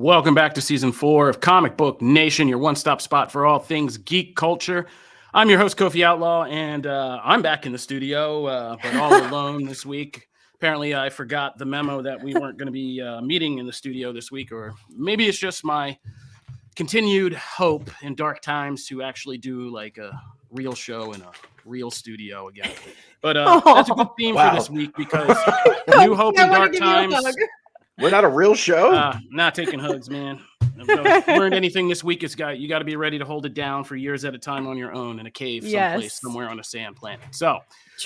Welcome back to Season 4 of Comic Book Nation, your one-stop spot for all things geek culture. I'm your host, Kofi Outlaw, and I'm back in the studio, but all alone this week. Apparently, I forgot the memo that we weren't going to be meeting in the studio this week, or maybe it's just my continued hope in dark times to actually do like a real show in a real studio again. But that's a good theme for this week because new hope in dark times. We're not a real show. Not taking hugs, man. If I've learned anything this week, you got to be ready to hold it down for years at a time on your own in a cave someplace, somewhere on a sand planet. So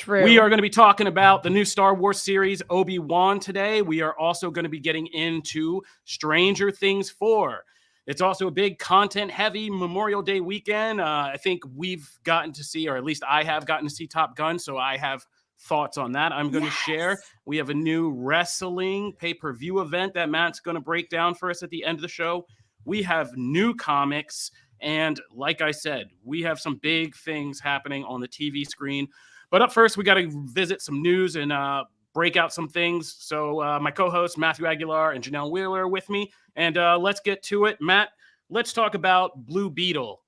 we are going to be talking about the new Star Wars series, Obi-Wan, today. We are also going to be getting into Stranger Things 4. It's also a big content-heavy Memorial Day weekend. I think we've gotten to see, or at least I have gotten to see Top Gun, so I have thoughts on that I'm going to share. We have a new wrestling pay-per-view event that Matt's going to break down for us at the end of the show. We have new comics, and like I said, we have some big things happening on the TV screen. But up first, we got to visit some news and break out some things. So my co-hosts Matthew Aguilar and Janelle Wheeler are with me, and let's get to it. Matt, let's talk about Blue Beetle.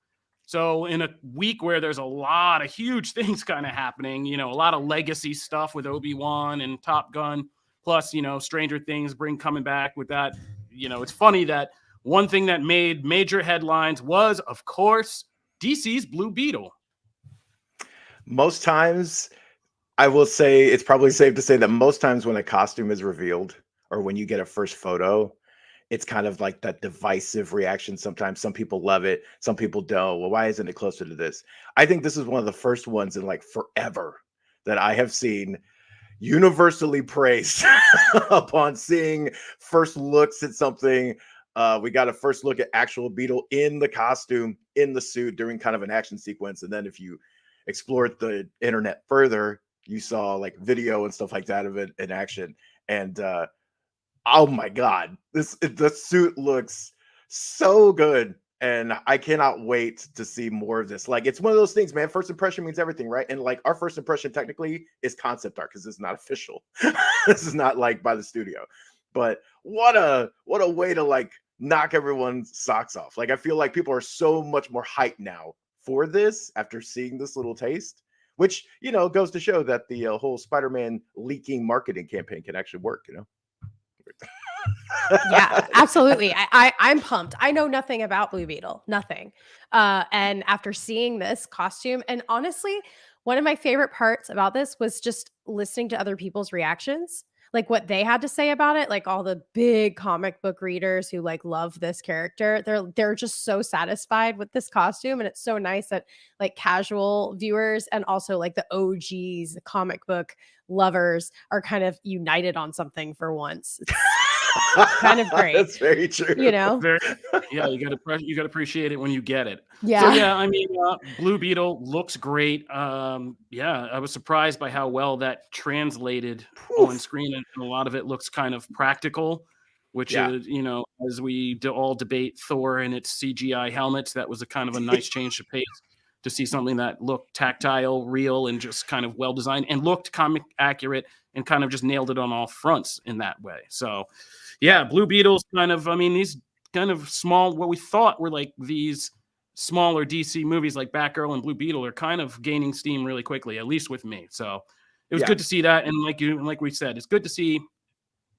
So in a week where there's a lot of huge things kind of happening, a lot of legacy stuff with Obi-Wan and Top Gun, plus, Stranger Things coming back with that. It's funny that one thing that made major headlines was, of course, DC's Blue Beetle. Most times, I will say, it's probably safe to say that most times when a costume is revealed or when you get a first photo, it's kind of like that divisive reaction. Sometimes some people love it. Some people don't. Well, why isn't it closer to this? I think this is one of the first ones in like forever that I have seen universally praised upon seeing first looks at something. We got a first look at actual Beetle in the costume, in the suit during kind of an action sequence. And then if you explored the internet further, you saw like video and stuff like that of it in action. And, oh my God, the suit looks so good. And I cannot wait to see more of this. Like, it's one of those things, man. First impression means everything, right? And like our first impression technically is concept art because it's not official. This is not like by the studio. But what a way to like knock everyone's socks off. Like, I feel like people are so much more hyped now for this after seeing this little taste, which, goes to show that the whole Spider-Man leaking marketing campaign can actually work, Yeah, absolutely. I'm pumped. I know nothing about Blue Beetle, nothing. And after seeing this costume, and honestly, one of my favorite parts about this was just listening to other people's reactions, like what they had to say about it. Like all the big comic book readers who like love this character, they're just so satisfied with this costume, and it's so nice that like casual viewers and also like the OGs, the comic book lovers, are kind of united on something for once. It's kind of great. That's very true. You got to appreciate it when you get it. Yeah. So yeah, I mean, Blue Beetle looks great. I was surprised by how well that translated on screen, and a lot of it looks kind of practical, which is, as we all debate Thor and its CGI helmets, that was a kind of a nice change to pace to see something that looked tactile, real, and just kind of well designed and looked comic accurate and kind of just nailed it on all fronts in that way. So yeah, Blue Beetle's kind of, these kind of small, what we thought were like these smaller DC movies like Batgirl and Blue Beetle are kind of gaining steam really quickly, at least with me. So it was good to see that. And like we said, it's good to see,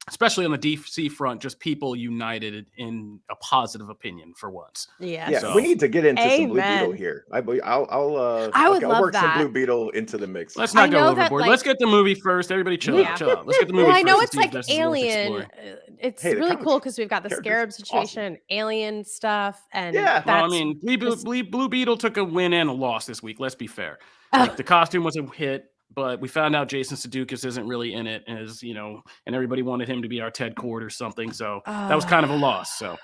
especially on the DC front, just people united in a positive opinion for once. Yeah. So, we need to get into some Blue Beetle here. I'll work some Blue Beetle into the mix. Let's not go overboard. Let's get the movie first. Everybody chill out. Let's get the movie first. I know it's like Alien. It's really cool because we've got the Scarab situation, Alien stuff, and Blue Beetle took a win and a loss this week. Let's be fair. Like, the costume was a hit, but we found out Jason Sudeikis isn't really in it, and everybody wanted him to be our Ted Kord or something. So that was kind of a loss. So,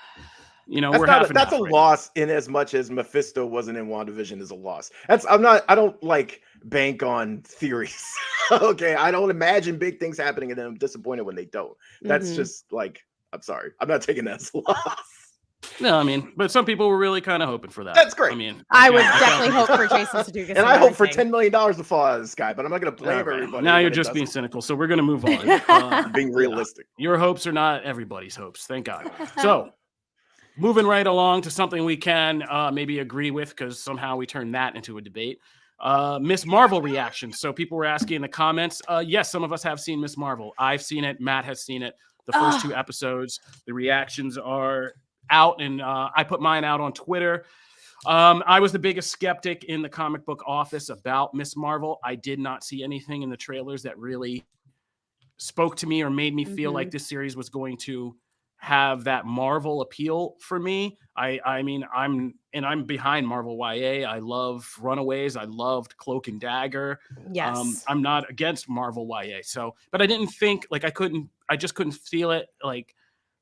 that's a loss in as much as Mephisto wasn't in WandaVision is a loss. I don't like bank on theories. Okay. I don't imagine big things happening and then I'm disappointed when they don't. That's just like, I'm sorry. I'm not taking that as a loss. No, but some people were really kind of hoping for that. That's great. I would definitely hope for Jason Sudeikis. And I hope for $10 million to fall out of the sky, but I'm not going to blame everybody. Now you're just being cynical, so we're going to move on. Being realistic. Your hopes are not everybody's hopes, thank God. So moving right along to something we can maybe agree with, because somehow we turned that into a debate. Miss Marvel reaction. So people were asking in the comments. Yes, some of us have seen Miss Marvel. I've seen it. Matt has seen it. The first 2 episodes. The reactions are out, and I put mine out on Twitter. I was the biggest skeptic in the comic book office about Miss Marvel. I did not see anything in the trailers that really spoke to me or made me feel like this series was going to have that Marvel appeal for me. I mean, I'm behind Marvel YA. I love Runaways. I loved Cloak and Dagger. Yes. I'm not against Marvel YA. So, but I didn't think, like, I just couldn't feel it. Like,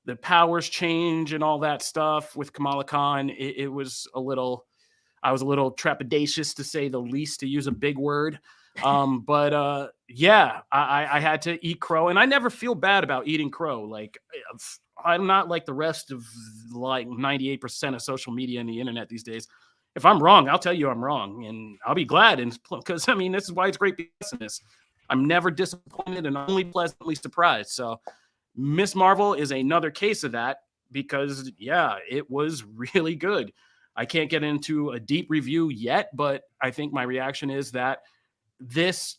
the powers change and all that stuff with Kamala Khan. It was a little, I was a little trepidatious, to say the least, to use a big word. But yeah, I had to eat crow, and I never feel bad about eating crow. Like, I'm not like the rest of like 98% of social media and the internet these days. If I'm wrong, I'll tell you I'm wrong, and I'll be glad. And because, I mean, this is why it's great being I'm never disappointed and only pleasantly surprised. So Miss Marvel is another case of that, because yeah, it was really good. I can't get into a deep review yet, but I think my reaction is that this,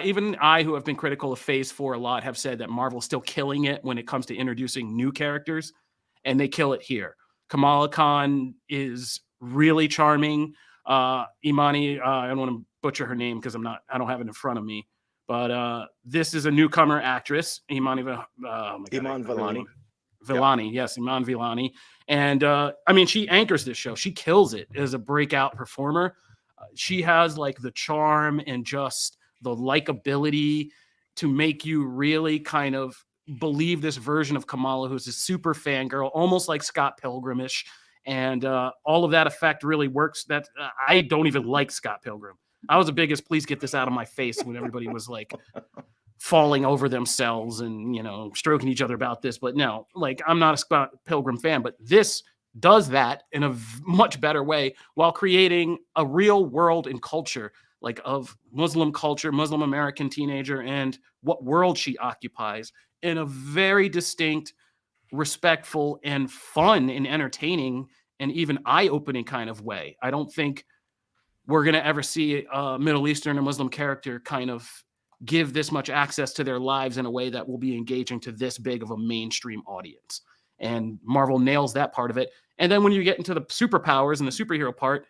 even I, who have been critical of Phase 4 a lot, have said that Marvel's still killing it when it comes to introducing new characters, and they kill it here. Kamala Khan is really charming. Imani, I don't want to butcher her name because I don't have it in front of me, but this is a newcomer actress, Iman Vellani. Vellani, yes, Iman Vellani. And I mean, she anchors this show. She kills it as a breakout performer. She has like the charm and just the likability to make you really kind of believe this version of Kamala, who's a super fangirl, almost like Scott Pilgrim-ish. And all of that effect really works. That I don't even like Scott Pilgrim. I was the biggest, please get this out of my face, when everybody was like falling over themselves and, you know, stroking each other about this. But no, like, I'm not a Scott Pilgrim fan, but this does that in a much better way, while creating a real world and culture, like, of Muslim culture, Muslim American teenager, and what world she occupies, in a very distinct, respectful, and fun and entertaining and even eye-opening kind of way. I don't think we're going to ever see a Middle Eastern or Muslim character kind of give this much access to their lives in a way that will be engaging to this big of a mainstream audience. And Marvel nails that part of it. And then when you get into the superpowers and the superhero part,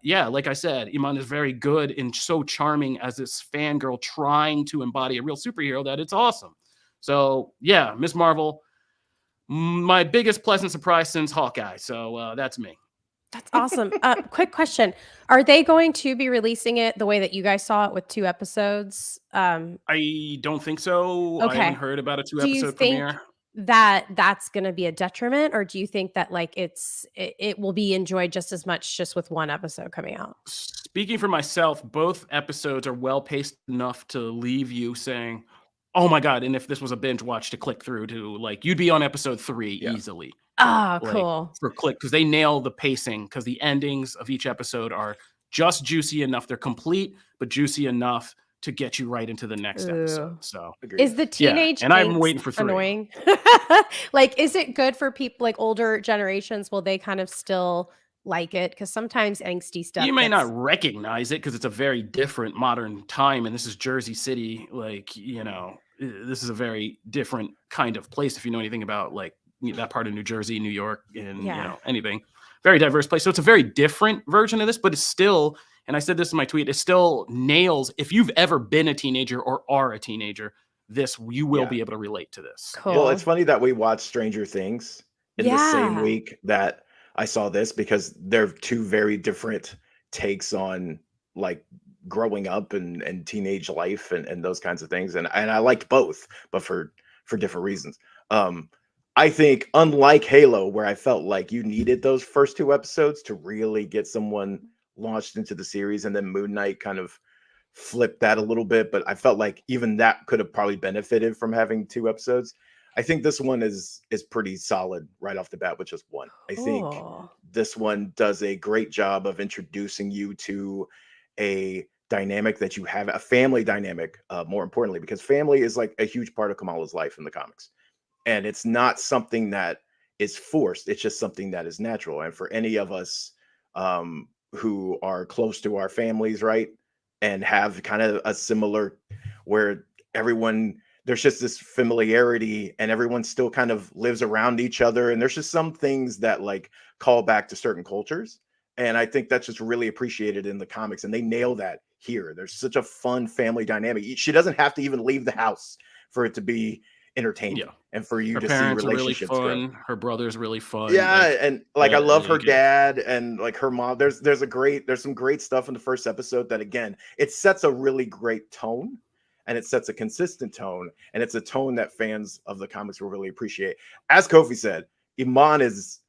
yeah, like I said, Iman is very good and so charming as this fangirl trying to embody a real superhero that it's awesome. So yeah, Miss Marvel, my biggest pleasant surprise since Hawkeye. So that's me. That's awesome. Quick question. Are they going to be releasing it the way that you guys saw it, with 2 episodes? I don't think so. Okay. I haven't heard about a 2-episode Do you think premiere. that's going to be a detriment, or do you think that like it will be enjoyed just as much just with 1 episode coming out? Speaking for myself, both episodes are well paced enough to leave you saying, "Oh my god!" And if this was a binge watch, to click through to, like, you'd be on episode 3 easily. Oh, like, cool. For click, because they nail the pacing, because the endings of each episode are just juicy enough. They're complete, but juicy enough to get you right into the next episode. So is the teenage and I'm waiting for 3. Annoying? Like, is it good for people like older generations? Will they kind of still like it? Because sometimes angsty stuff. You may not recognize it because it's a very different modern time, and this is Jersey City. Like, you know, this is a very different kind of place. If you know anything about like that part of New Jersey, New York, and you know, anything, very diverse place. So it's a very different version of this, but it's still, and I said this in my tweet, it still nails, if you've ever been a teenager or are a teenager, this, you will be able to relate to this. Cool. Well, it's funny that we watched Stranger Things in the same week that I saw this, because they're 2 very different takes on like growing up and teenage life and those kinds of things. And I liked both, but for different reasons. I think, unlike Halo, where I felt like you needed those first 2 episodes to really get someone launched into the series, and then Moon Knight kind of flipped that a little bit, but I felt like even that could have probably benefited from having 2 episodes. I think this one is pretty solid right off the bat with just 1. I think this one does a great job of introducing you to a dynamic that you have, a family dynamic, more importantly, because family is like a huge part of Kamala's life in the comics. And it's not something that is forced. It's just something that is natural. And for any of us who are close to our families, right, and have kind of a similar where everyone there's just this familiarity and everyone still kind of lives around each other, and there's just some things that like call back to certain cultures, and I think that's just really appreciated in the comics, and they nail that here. There's such a fun family dynamic. She doesn't have to even leave the house for it to be entertaining and for you her to see parents are really relationships fun. grow. Her brother's really fun. Yeah, and like I love her good. dad and like her mom. There's some great stuff in the first episode that again, it sets a really great tone, and it sets a consistent tone, and it's a tone that fans of the comics will really appreciate. As Kofi said, Iman is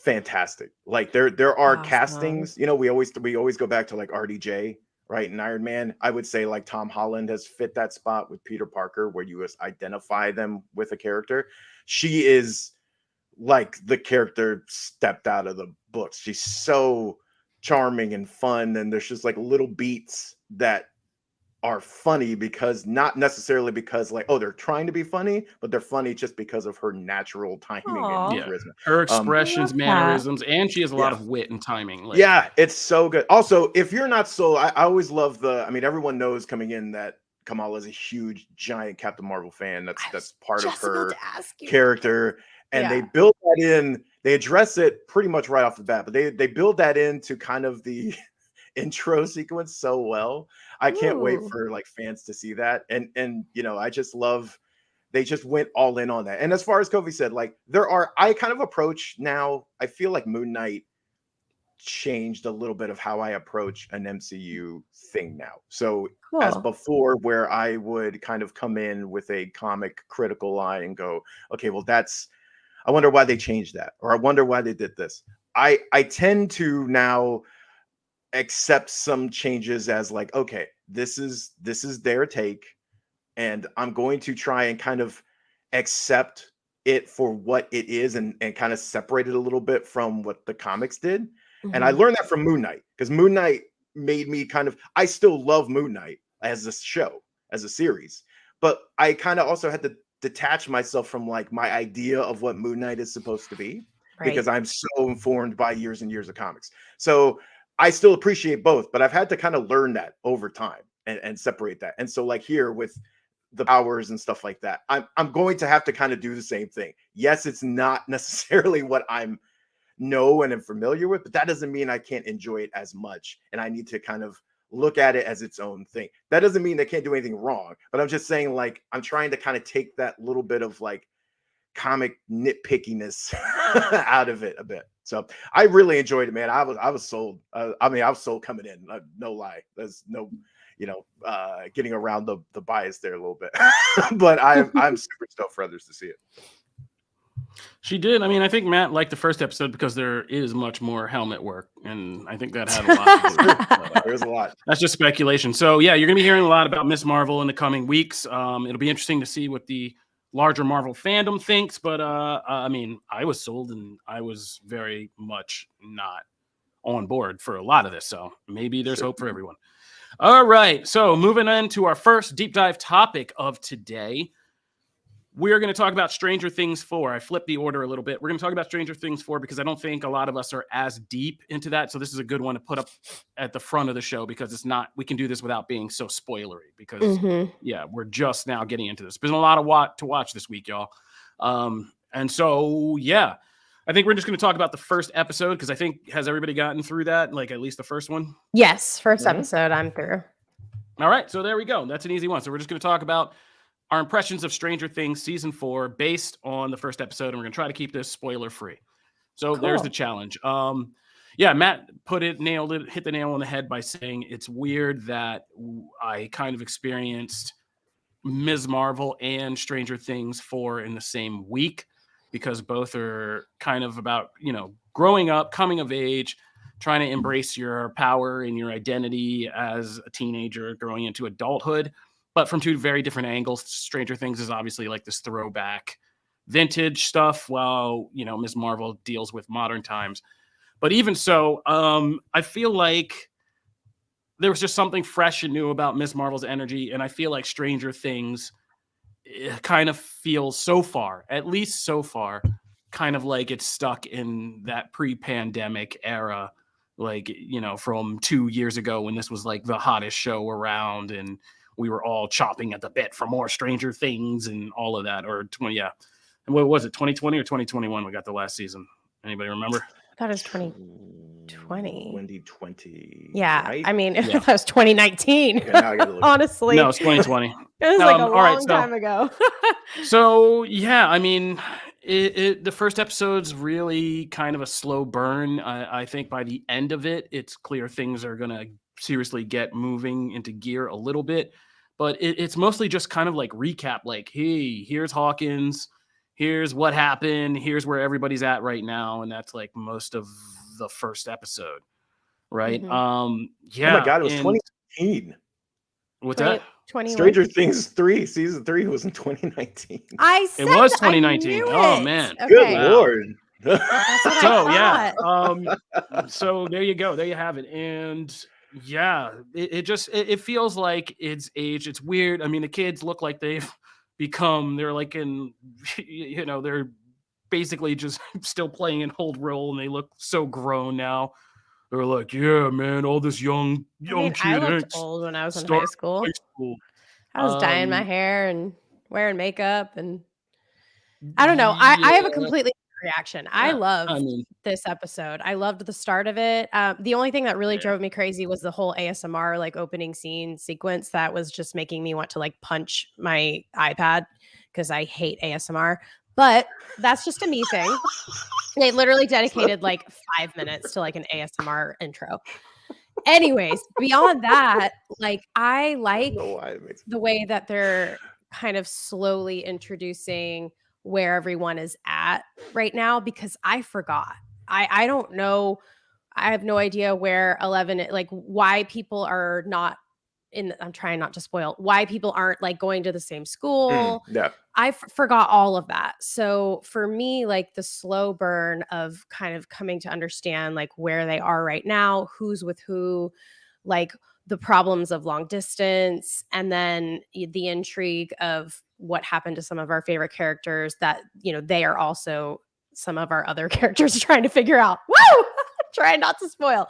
fantastic. Like there are castings, you know, we always go back to like RDJ, right? And Iron Man, I would say like Tom Holland has fit that spot with Peter Parker, where you identify them with a character. She is like the character stepped out of the books. She's so charming and fun, and there's just like little beats that are funny because not necessarily because like, oh, they're trying to be funny, but they're funny just because of her natural timing and charisma. Her expressions, mannerisms, and she has a lot of wit and timing. Like, yeah, it's so good. Also, if you're not sold, I always love I mean, everyone knows coming in that Kamala is a huge, giant Captain Marvel fan. That's part of her character. And they build that in, they address it pretty much right off the bat, but they build that into kind of the intro sequence so well. I can't wait for like fans to see that. And you know, I just love they just went all in on that. And as far as Kofi said, like I kind of approach now, I feel like Moon Knight changed a little bit of how I approach an MCU thing now. So as before, where I would kind of come in with a comic critical eye and go, okay, well, I wonder why they changed that, or I wonder why they did this. I tend to now accept some changes as like, okay, this is their take, and I'm going to try and kind of accept it for what it is, and kind of separate it a little bit from what the comics did. And I learned that from Moon Knight, because Moon Knight made me I still love Moon Knight as a show, as a series, but I kind of also had to detach myself from like my idea of what Moon Knight is supposed to be, because I'm so informed by years and years of comics. So I still appreciate both, but I've had to kind of learn that over time and separate that. And so like here with the powers and stuff like that, I'm going to have to kind of do the same thing. Yes, it's not necessarily what I'm know and am familiar with, but that doesn't mean I can't enjoy it as much. And I need to kind of look at it as its own thing. That doesn't mean they can't do anything wrong, but I'm just saying, like, I'm trying to kind of take that little bit of like comic nitpickiness out of it a bit. So I really enjoyed it, man. I was sold. I mean, I was sold coming in. No lie. There's no, you know, getting around the bias there a little bit. But I'm super stoked for others to see it. She did. I mean, I think Matt liked the first episode because there is much more helmet work, and I think that had a lot to do with it. There's a lot. That's just speculation. So yeah, you're going to be hearing a lot about Ms. Marvel in the coming weeks. It'll be interesting to see what the larger Marvel fandom thinks, but I mean, I was sold, and I was very much not on board for a lot of this. So maybe there's hope for everyone. All right. So moving on to our first deep dive topic of today. We're going to talk about Stranger Things 4. I flipped the order a little bit. We're going to talk about Stranger Things 4 because I don't think a lot of us are as deep into that. So this is a good one to put up at the front of the show, because it's not, we can do this without being so spoilery, because yeah, we're just now getting into this. There's been a lot of to watch this week, y'all. And so, yeah, I think we're just going to talk about the first episode, because I think, has everybody gotten through that? Like at least the first one? Yes. First episode I'm through. All right. So there we go. That's an easy one. So we're just going to talk about our impressions of Stranger Things Season 4 based on the first episode, and we're going to try to keep this spoiler-free. So there's the challenge. Yeah, Matt hit the nail on the head by saying it's weird that I kind of experienced Ms. Marvel and Stranger Things 4 in the same week, because both are kind of about, you know, growing up, coming of age, trying to embrace your power and your identity as a teenager growing into adulthood. But from two very different angles. Stranger Things is obviously like this throwback vintage stuff, while, you know, Ms. Marvel deals with modern times. But even so, I feel like there was just something fresh and new about Ms. Marvel's energy. And I feel like Stranger Things kind of feels so far, at least so far, kind of like it's stuck in that pre-pandemic era, like, from 2 years ago when this was like the hottest show around and we were all chopping at the bit for more Stranger Things and all of that. Or 20, yeah. And what was it, 2020 or 2021 we got the last season? Anybody remember? I thought it was 2020. 2020. Yeah. Right? I mean, that was 2019. Okay, now I gotta look. Honestly. No, it's 2020. It was like a long time ago. So, yeah, I mean, the first episode's really kind of a slow burn. I think by the end of it, it's clear things are going to seriously get moving into gear a little bit. But it's mostly just kind of like recap, like, hey, here's Hawkins. Here's what happened. Here's where everybody's at right now. And that's like most of the first episode. Right. Mm-hmm. Yeah. Oh my God, it was 2019. What's that? Stranger Things 3, season 3 was in 2019. It was 2019. Oh man. Okay. Good Lord. So yeah. So there you go. There you have it. And yeah, it feels like it's aged. It's weird. I mean, the kids look like they're like they're basically just still playing an old role, and they look so grown now. They're like, yeah, man, all this young I looked old when I was in high school. I was dyeing my hair and wearing makeup, and I don't know. I have a completely different reaction. Yeah, I loved this episode. I loved the start of it. The only thing that really drove me crazy was the whole ASMR like opening scene sequence that was just making me want to like punch my iPad because I hate ASMR. But that's just a me thing. They literally dedicated like 5 minutes to like an ASMR intro. Anyways, beyond that, like I like the way that they're kind of slowly introducing where everyone is at right now, because I forgot. I don't know. I have no idea where 11, like why people are not I'm trying not to spoil why people aren't like going to the same school. Yeah. I forgot all of that. So for me, like the slow burn of kind of coming to understand like where they are right now, who's with who, like the problems of long distance, and then the intrigue of what happened to some of our favorite characters that, they are also some of our other characters trying to figure out. Woo! Trying not to spoil.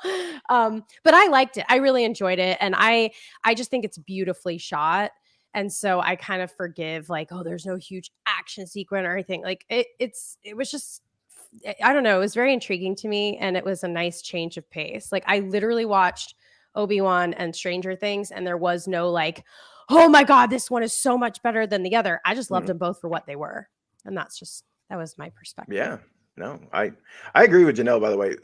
But I liked it. I really enjoyed it. And I just think it's beautifully shot. And so I kind of forgive like, oh, there's no huge action sequence or anything. Like it was just, I don't know. It was very intriguing to me. And it was a nice change of pace. Like I literally watched Obi-Wan and Stranger Things, and there was no like, oh my God, this one is so much better than the other. I just loved them both for what they were. And that was my perspective. Yeah, no, I agree with Janelle, by the way.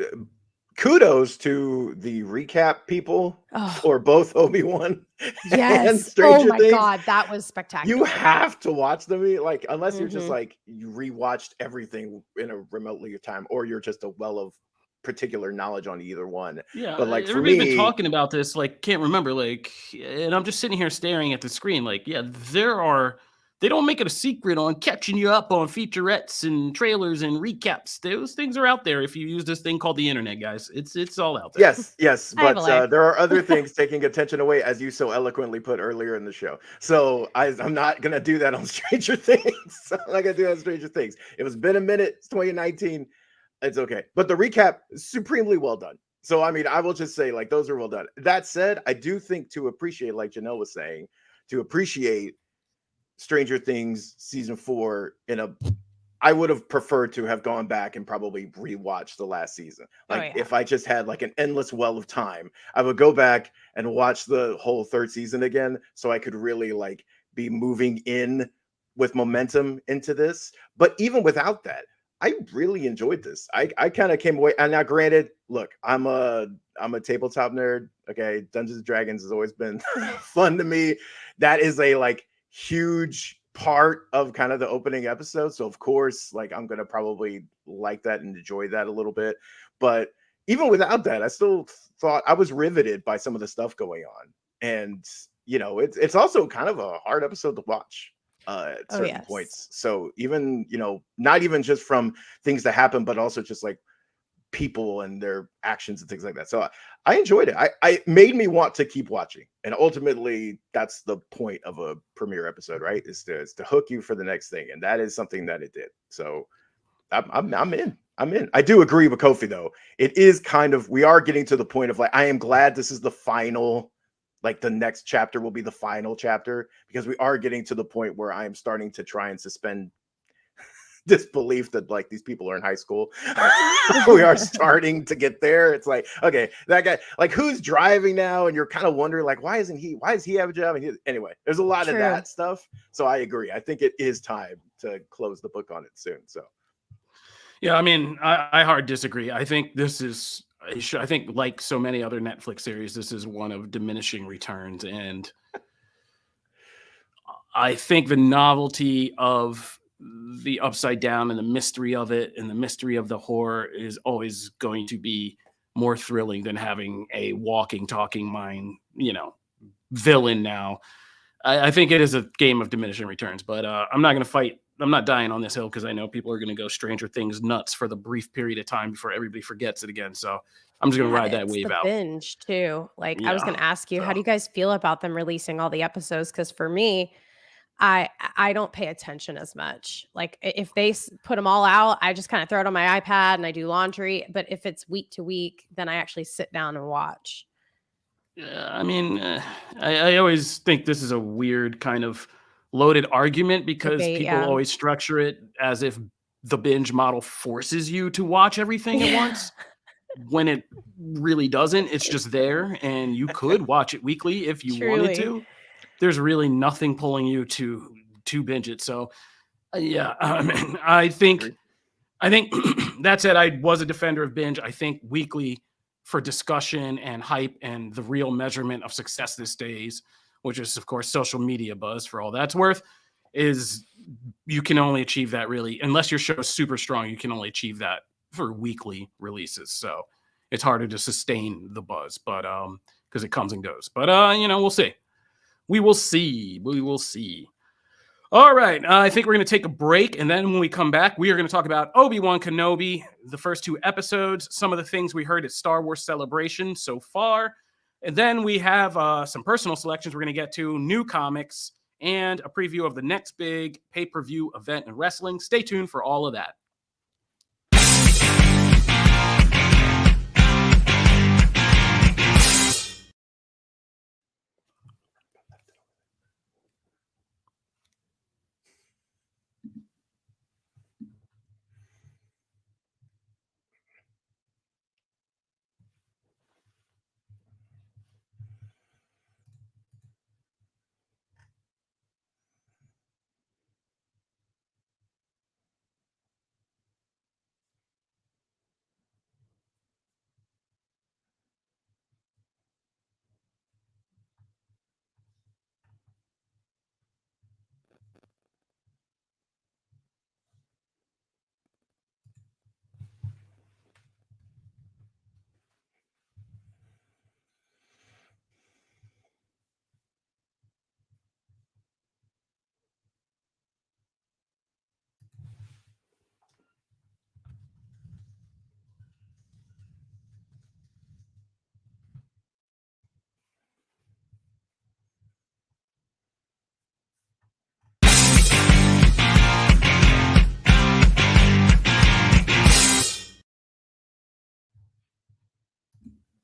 Kudos to the recap people for both Obi-Wan and Stranger Things. God, that was spectacular. You have to watch them, like unless you're just like you rewatched everything in a remotely time, or you're just a well of particular knowledge on either one. Yeah, but like everybody's been talking about this, like can't remember, like, and I'm just sitting here staring at the screen, like, yeah, they don't make it a secret on catching you up on featurettes and trailers and recaps. Those things are out there if you use this thing called the internet, guys. It's all out there. Yes. But there are other things taking attention away, as you so eloquently put earlier in the show. So I'm not going to do that on Stranger Things. I'm not going to do that on Stranger Things. It was been a minute. It's 2019. It's okay. But the recap is supremely well done. So, I mean, I will just say, like, those are well done. That said, I do think to appreciate, like Janelle was saying, to appreciate Stranger Things season 4 I would have preferred to have gone back and probably rewatched the last season. Like if I just had like an endless well of time, I would go back and watch the whole 3rd season again, so I could really like be moving in with momentum into this. But even without that, I really enjoyed this. I kind of came away, and now granted, look, I'm a tabletop nerd. Okay, Dungeons and Dragons has always been fun to me. That is a like huge part of kind of the opening episode, so of course like I'm gonna probably like that and enjoy that a little bit. But even without that, I still thought I was riveted by some of the stuff going on. And it's also kind of a hard episode to watch at certain points. So even not even just from things that happen, but also just like people and their actions and things like that. So I enjoyed it. I made me want to keep watching, and ultimately that's the point of a premiere episode, right? Is to hook you for the next thing, and that is something that it did. So I'm in. I'm in. I do agree with Kofi though. It is kind of, we are getting to the point of like, I am glad this is the final, like the next chapter will be the final chapter, because we are getting to the point where I am starting to try and suspend disbelief that like these people are in high school. We are starting to get there. It's like, okay, that guy, like who's driving now? And you're kind of wondering like, why does he have a job? And anyway, there's a lot of that stuff. So I agree. I think it is time to close the book on it soon. So yeah, I mean, I hard disagree. I think this is, I think like so many other Netflix series, this is one of diminishing returns. And I think the novelty of the Upside Down and the mystery of it and the mystery of the horror is always going to be more thrilling than having a walking, talking mind, villain now. I think it is a game of diminishing returns, but I'm not going to fight. I'm not dying on this hill because I know people are going to go Stranger Things nuts for the brief period of time before everybody forgets it again. So I'm just going to ride that wave out. Binge too. Like I was going to ask you, how do you guys feel about them releasing all the episodes? Because for me, I don't pay attention as much. Like if they put them all out, I just kind of throw it on my iPad and I do laundry. But if it's week to week, then I actually sit down and watch. I mean, I always think this is a weird kind of loaded argument because people always structure it as if the binge model forces you to watch everything at once, when it really doesn't. It's just there, and you could watch it weekly if you wanted to. There's really nothing pulling you to binge it. So, yeah, I mean, I think that said, I was a defender of binge. I think weekly, for discussion and hype and the real measurement of success these days, which is of course social media buzz for all that's worth, is you can only achieve that really, unless your show is super strong, you can only achieve that for weekly releases. So it's harder to sustain the buzz, but because it comes and goes. But we'll see. We will see. All right, I think we're going to take a break, and then when we come back, we are going to talk about Obi-Wan Kenobi, the first 2 episodes, some of the things we heard at Star Wars Celebration so far, and then we have some personal selections we're going to get to, new comics, and a preview of the next big pay-per-view event in wrestling. Stay tuned for all of that.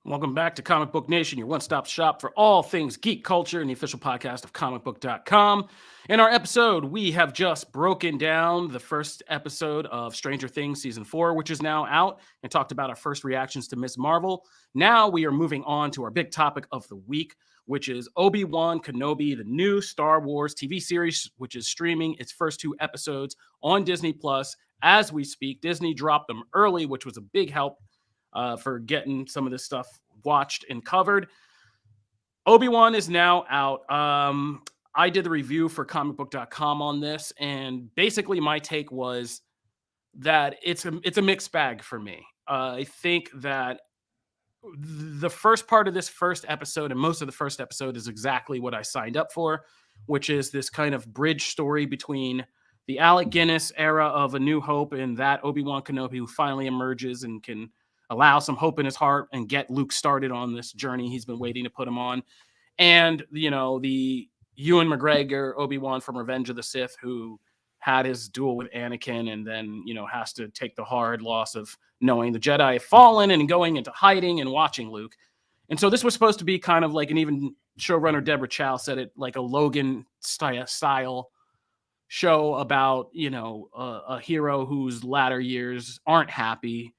Welcome back to Comicbook Nation, your one-stop shop for all things geek culture and the official podcast of Comicbook.com. In our episode, we have just broken down the first episode of Stranger Things Season 4, which is now out, and talked about our first reactions to Ms. Marvel. Now we are moving on to our big topic of the week, which is Obi-Wan Kenobi, the new Star Wars TV series, which is streaming its first 2 episodes on Disney Plus as we speak. Disney dropped them early, which was a big help for getting some of this stuff watched and covered. Obi-Wan is now out. I did the review for comicbook.com on this, and basically my take was that it's a mixed bag for me. I think that the first part of this first episode and most of the first episode is exactly what I signed up for, which is this kind of bridge story between the Alec Guinness era of A New Hope and that Obi-Wan Kenobi who finally emerges and can allow some hope in his heart and get Luke started on this journey he's been waiting to put him on. And, the Ewan McGregor Obi-Wan from Revenge of the Sith, who had his duel with Anakin and then, has to take the hard loss of knowing the Jedi have fallen and going into hiding and watching Luke. And so this was supposed to be kind of like, and even showrunner Deborah Chow said it, like a Logan style show about, a hero whose latter years aren't happy.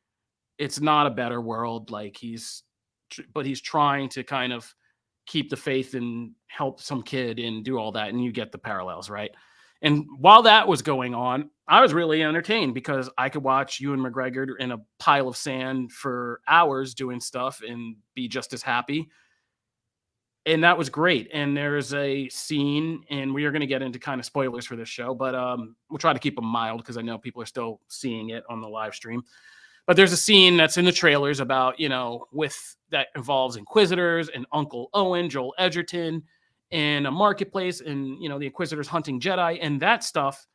It's not a better world. Like but he's trying to kind of keep the faith and help some kid and do all that. And you get the parallels, right? And while that was going on, I was really entertained because I could watch Ewan McGregor in a pile of sand for hours doing stuff and be just as happy. And that was great. And there's a scene, and we are going to get into kind of spoilers for this show, but we'll try to keep them mild because I know people are still seeing it on the live stream. But there's a scene that's in the trailers about, that involves Inquisitors and Uncle Owen, Joel Edgerton, in a marketplace, and, the Inquisitors hunting Jedi. And that stuff,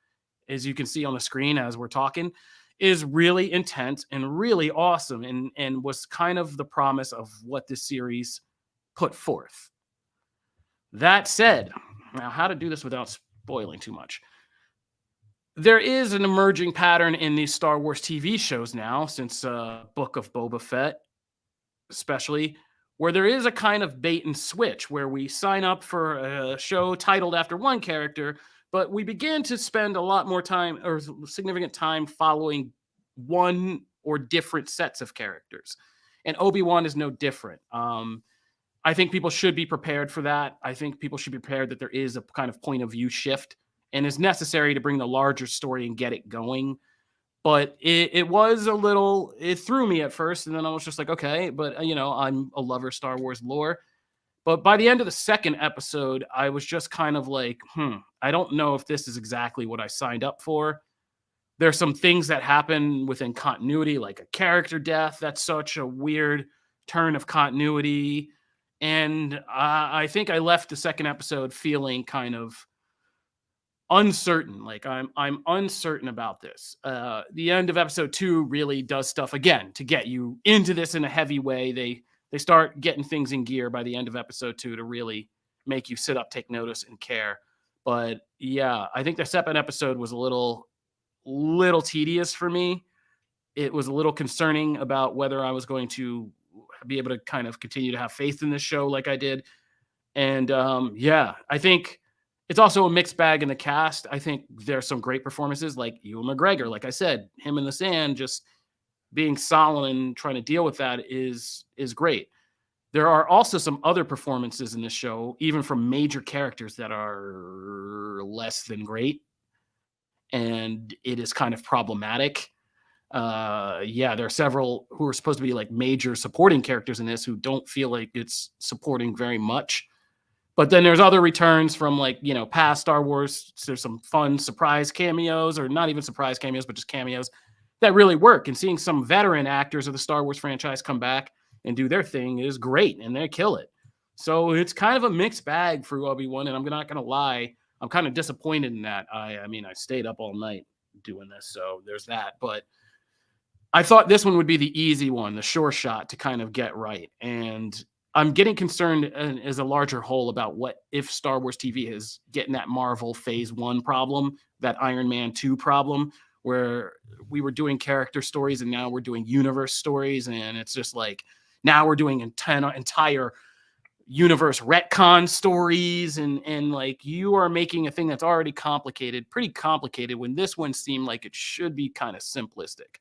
as you can see on the screen as we're talking, is really intense and really awesome and was kind of the promise of what this series put forth. That said, now how to do this without spoiling too much. There is an emerging pattern in these Star Wars TV shows now, since Book of Boba Fett, especially, where there is a kind of bait and switch where we sign up for a show titled after one character, but we begin to spend a lot more time or significant time following one or different sets of characters. And Obi-Wan is no different. I think people should be prepared for that. I think people should be prepared that there is a kind of point of view shift and is necessary to bring the larger story and get it going. But it was a little, it threw me at first. And then I was just like, okay, but I'm a lover of Star Wars lore. But by the end of the second episode, I was just kind of like, I don't know if this is exactly what I signed up for. There's some things that happen within continuity, like a character death. That's such a weird turn of continuity. And I think I left the second episode feeling kind of uncertain. Like I'm uncertain about this. The end of episode 2 really does stuff again to get you into this in a heavy way. They start getting things in gear by the end of episode 2 to really make you sit up, take notice, and care. But yeah, I think the second episode was a little tedious for me. It was a little concerning about whether I was going to be able to kind of continue to have faith in this show like I did. And I think it's also a mixed bag in the cast. I think there's some great performances like Ewan McGregor. Like I said, him in the sand, just being solid and trying to deal with that is great. There are also some other performances in this show, even from major characters, that are less than great. And it is kind of problematic. There are several who are supposed to be like major supporting characters in this who don't feel like it's supporting very much. But then there's other returns from past Star Wars. There's some fun surprise cameos, or not even surprise cameos, but just cameos that really work. And seeing some veteran actors of the Star Wars franchise come back and do their thing is great, and they kill it. So it's kind of a mixed bag for Obi-Wan, and I'm not going to lie, I'm kind of disappointed in that. I stayed up all night doing this, so there's that. But I thought this one would be the easy one, the sure shot to kind of get right. And I'm getting concerned as a larger whole about what if Star Wars TV is getting that Marvel Phase 1 problem, that Iron Man 2 problem, where we were doing character stories and now we're doing universe stories. And it's just like, now we're doing entire universe retcon stories. And like, you are making a thing that's already pretty complicated, when this one seemed like it should be kind of simplistic.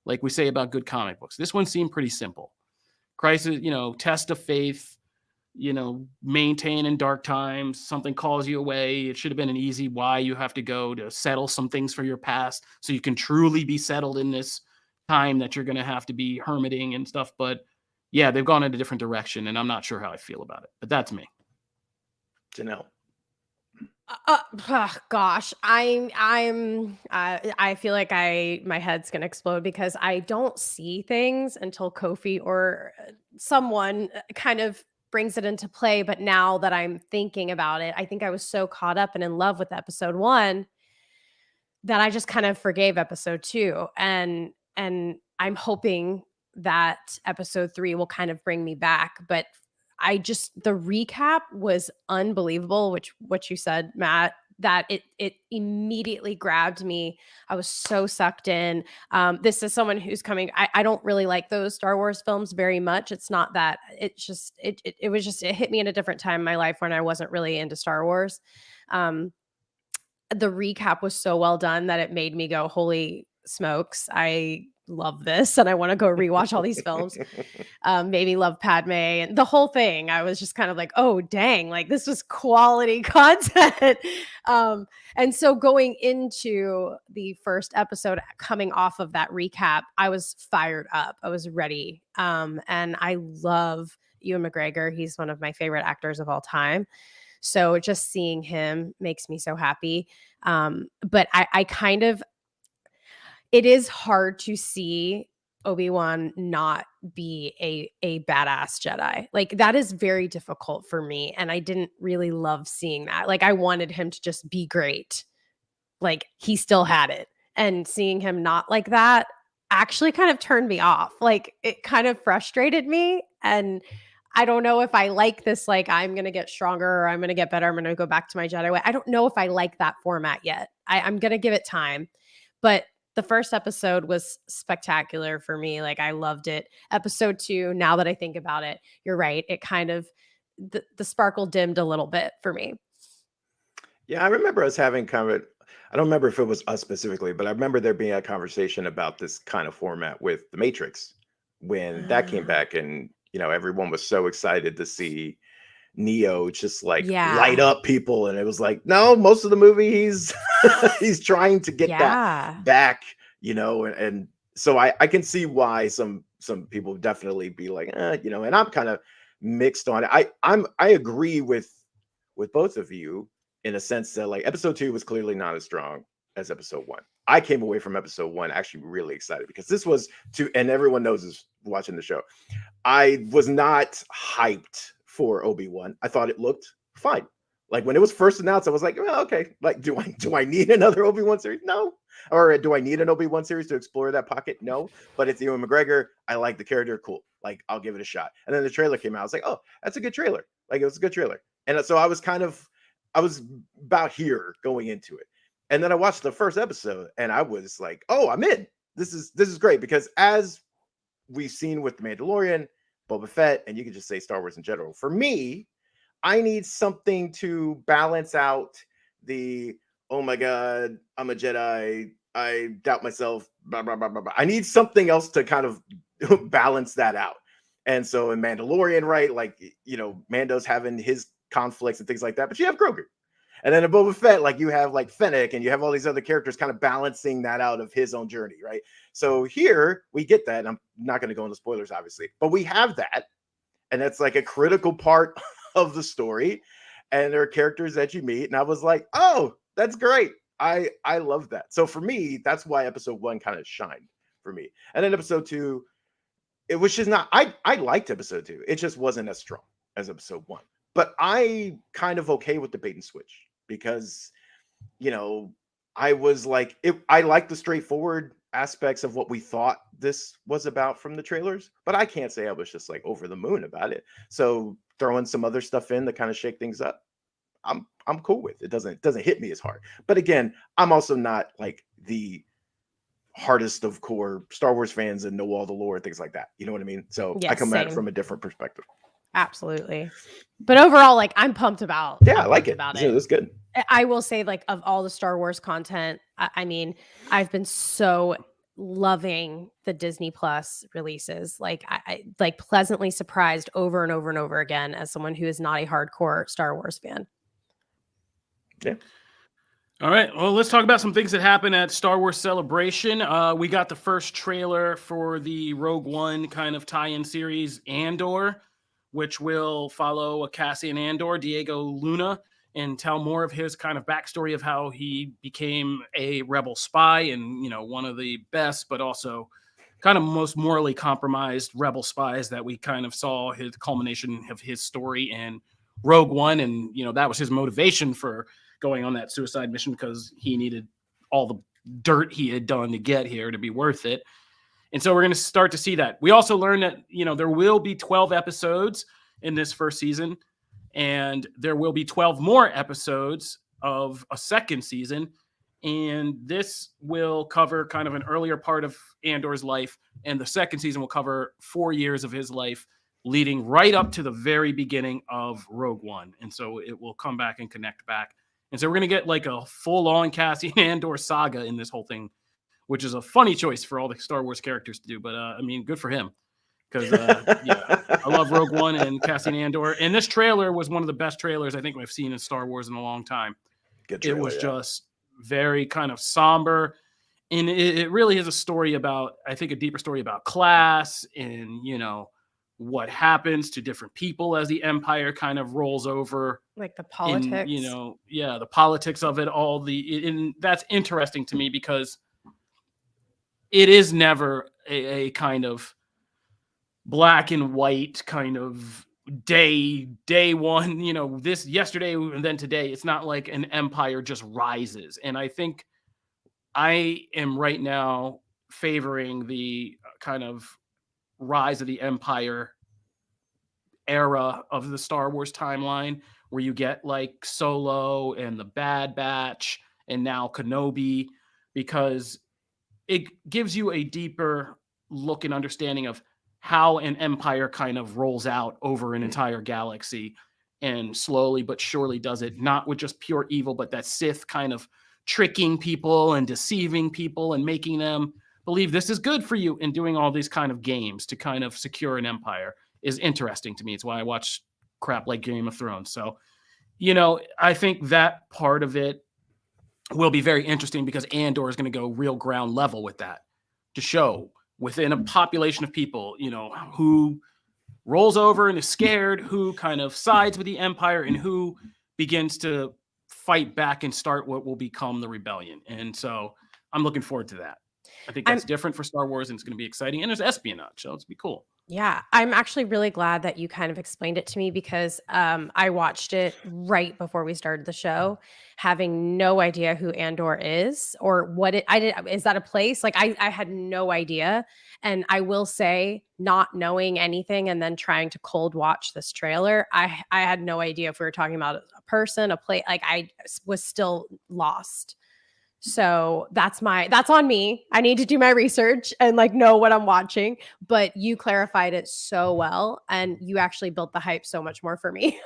Like we say about good comic books, this one seemed pretty simple. Crisis, test of faith, maintain in dark times. Something calls you away. It should have been an easy why you have to go to settle some things for your past so you can truly be settled in this time that you're going to have to be hermiting and stuff. But yeah, they've gone in a different direction, and I'm not sure how I feel about it. But that's me. Janelle. Gosh, I feel like my head's gonna explode because I don't see things until Kofi or someone kind of brings it into play. But now that I'm thinking about it, I think I was so caught up and in love with episode 1 that I just kind of forgave episode 2, and I'm hoping that episode 3 will kind of bring me back. But the recap was unbelievable, which what you said, Matt, that it immediately grabbed me. I was so sucked in. This is someone who's coming. I don't really like those Star Wars films very much. It's not that. It hit me in a different time in my life when I wasn't really into Star Wars. The recap was so well done that it made me go, holy smokes, I love this. And I want to go rewatch all these films. Made me love Padme and the whole thing. I was just kind of like, oh, dang, like this was quality content. And so going into the first episode, coming off of that recap, I was fired up. I was ready. And I love Ewan McGregor. He's one of my favorite actors of all time. So just seeing him makes me so happy. But I kind of, it is hard to see Obi-Wan not be a badass Jedi. Like that is very difficult for me. And I didn't really love seeing that. Like I wanted him to just be great. Like he still had it. And seeing him not like that actually kind of turned me off. Like it kind of frustrated me. And I don't know if I like this, like I'm going to get stronger or I'm going to get better. I'm going to go back to my Jedi way. I don't know if I like that format yet. I'm going to give it time. But the first episode was spectacular for me. Like I loved it. Episode 2, now that I think about it, you're right. It kind of, the sparkle dimmed a little bit for me. Yeah, I remember us having kind of, I don't remember if it was us specifically, but I remember there being a conversation about this kind of format with The Matrix when that came back, and everyone was so excited to see Neo just like light up people, and it was like, no, most of the movie he's trying to get that back, and so I can see why some people definitely be like, and I'm kind of mixed on it. I agree with both of you in a sense that like episode 2 was clearly not as strong as episode 1. I came away from episode 1 actually really excited because this was and everyone knows is watching the show, I was not hyped for Obi-Wan. I thought it looked fine. Like when it was first announced, I was like, well, okay, like do I need another Obi-Wan series? No. Or do I need an Obi-Wan series to explore that pocket? No. But it's Ewan McGregor. I like the character. Cool. Like I'll give it a shot. And then the trailer came out. I was like, oh, that's a good trailer. Like it was a good trailer. And so I was about here going into it. And then I watched the first episode and I was like, oh, I'm in. This is great because as we've seen with The Mandalorian, Boba Fett, and you can just say Star Wars in general. For me, I need something to balance out the, oh my God, I'm a Jedi, I doubt myself, blah, blah, blah, blah, blah. I need something else to kind of balance that out. And so in Mandalorian, right, like, Mando's having his conflicts and things like that, but you have Grogu. And then in Boba Fett, like you have like Fennec and you have all these other characters kind of balancing that out of his own journey, right? So here we get that. And I'm not going to go into spoilers, obviously, but we have that. And that's like a critical part of the story. And there are characters that you meet. And I was like, oh, that's great. I love that. So for me, that's why episode 1 kind of shined for me. And then episode 2, it was just not, I liked episode 2. It just wasn't as strong as episode 1. But I kind of okay with the bait and switch because, I was like, I like the straightforward aspects of what we thought this was about from the trailers, but I can't say I was just like over the moon about it. So throwing some other stuff in to kind of shake things up, I'm cool with. It doesn't hit me as hard. But again, I'm also not like the hardest of core Star Wars fans and know all the lore and things like that. You know what I mean? So I come at it from a different perspective. Absolutely. But overall, like I'm pumped about. Yeah, I like it. It's good. I will say, like, of all the Star Wars content, I mean, I've been so loving the Disney Plus releases. Like, I like pleasantly surprised over and over and over again as someone who is not a hardcore Star Wars fan. Yeah. All right. Well, let's talk about some things that happened at Star Wars Celebration. We got the first trailer for the Rogue One kind of tie-in series, Andor, which will follow Cassian Andor, Diego Luna, and tell more of his kind of backstory of how he became a rebel spy and, one of the best, but also kind of most morally compromised rebel spies that we kind of saw his culmination of his story in Rogue One. And, that was his motivation for going on that suicide mission because he needed all the dirt he had done to get here to be worth it. And so we're going to start to see that. We also learned that, there will be 12 episodes in this first season. And there will be 12 more episodes of a second season. And this will cover kind of an earlier part of Andor's life. And the second season will cover 4 years of his life, leading right up to the very beginning of Rogue One. And so it will come back and connect back. And so we're going to get like a full-on Cassian Andor saga in this whole thing, which is a funny choice for all the Star Wars characters to do. But, I mean, good for him. Because, I love Rogue One and Cassian Andor. And this trailer was one of the best trailers I think I've seen in Star Wars in a long time. Good trailer, it was just very kind of somber. And it really is a story about, I think, a deeper story about class and, what happens to different people as the Empire kind of rolls over. Like the politics. The politics of it all. And that's interesting to me because it is never a kind of black and white kind of day one, this yesterday and then today. It's not like an empire just rises. And I think I am right now favoring the kind of rise of the empire era of the Star Wars timeline, where you get like Solo and the Bad Batch and now Kenobi, because it gives you a deeper look and understanding of how an empire kind of rolls out over an entire galaxy, and slowly but surely does it, not with just pure evil, but that Sith kind of tricking people and deceiving people and making them believe this is good for you, and doing all these kind of games to kind of secure an empire is interesting to me. It's why I watch crap like Game of Thrones. So, I think that part of it will be very interesting, because Andor is going to go real ground level with that, to show within a population of people, who rolls over and is scared, who kind of sides with the Empire, and who begins to fight back and start what will become the rebellion. And so I'm looking forward to that. I think that's different for Star Wars, and it's going to be exciting. And there's espionage, so it's be cool. Yeah, I'm actually really glad that you kind of explained it to me, because I watched it right before we started the show, having no idea who Andor is or what it. Is that a place? Like I had no idea, and I will say, not knowing anything and then trying to cold watch this trailer, I had no idea if we were talking about a person, a place. Like I was still lost. So that's on me. I need to do my research and know what I'm watching, but you clarified it so well, and you actually built the hype so much more for me.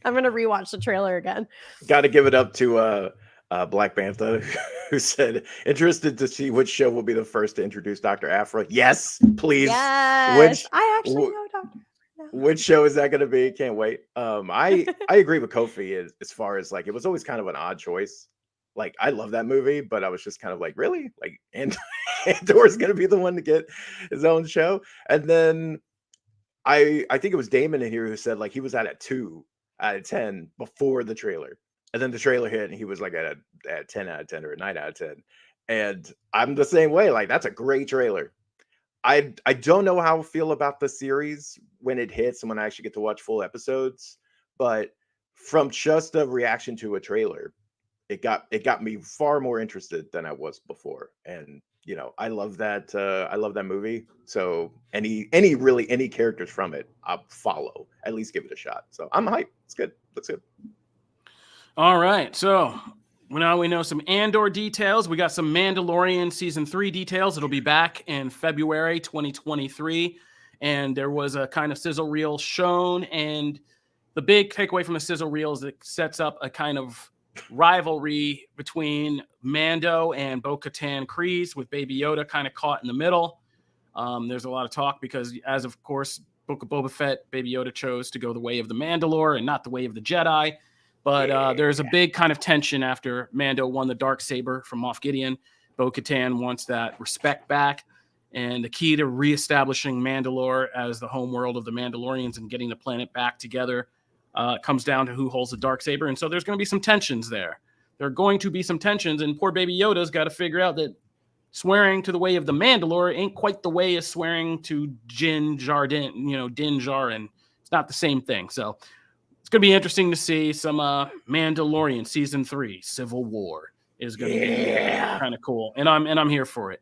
I'm going to rewatch the trailer again. Got to give it up to Black Bantha, who said, interested to see which show will be the first to introduce Dr. Aphra. Yes, please. Yes. I actually know Dr. Which show is that going to be? Can't wait. I agree with Kofi as far as it was always kind of an odd choice. I love that movie, but I was just kind of really? Andor's going to be the one to get his own show? And then I think it was Damon in here who said he was at a 2 out of 10 before the trailer. And then the trailer hit and he was at a 10 out of 10 or a 9 out of 10. And I'm the same way. That's a great trailer. I don't know how I feel about the series when it hits and when I actually get to watch full episodes. But from just a reaction to a trailer, it got me far more interested than I was before. And I love that movie. So any characters from it, I'll follow, at least give it a shot. So I'm hyped. It's good. Looks good. All right. So now we know some Andor details. We got some Mandalorian season 3 details. It'll be back in February 2023. And there was a kind of sizzle reel shown. And the big takeaway from the sizzle reel is it sets up a kind of rivalry between Mando and Bo-Katan Kryze, with Baby Yoda kind of caught in the middle. There's a lot of talk because, as of course, Book of Boba Fett, Baby Yoda chose to go the way of the Mandalore and not the way of the Jedi. But there's a big kind of tension after Mando won the Darksaber from Moff Gideon. Bo-Katan wants that respect back. And the key to reestablishing Mandalore as the home world of the Mandalorians and getting the planet back together comes down to who holds the Darksaber. And so there's going to be some tensions there. There are going to be some tensions, and poor Baby Yoda's got to figure out that swearing to the way of the Mandalore ain't quite the way as swearing to Din Djarin. It's not the same thing. So it's going to be interesting to see some Mandalorian season 3, Civil War, is going to be kind of cool. And I'm here for it.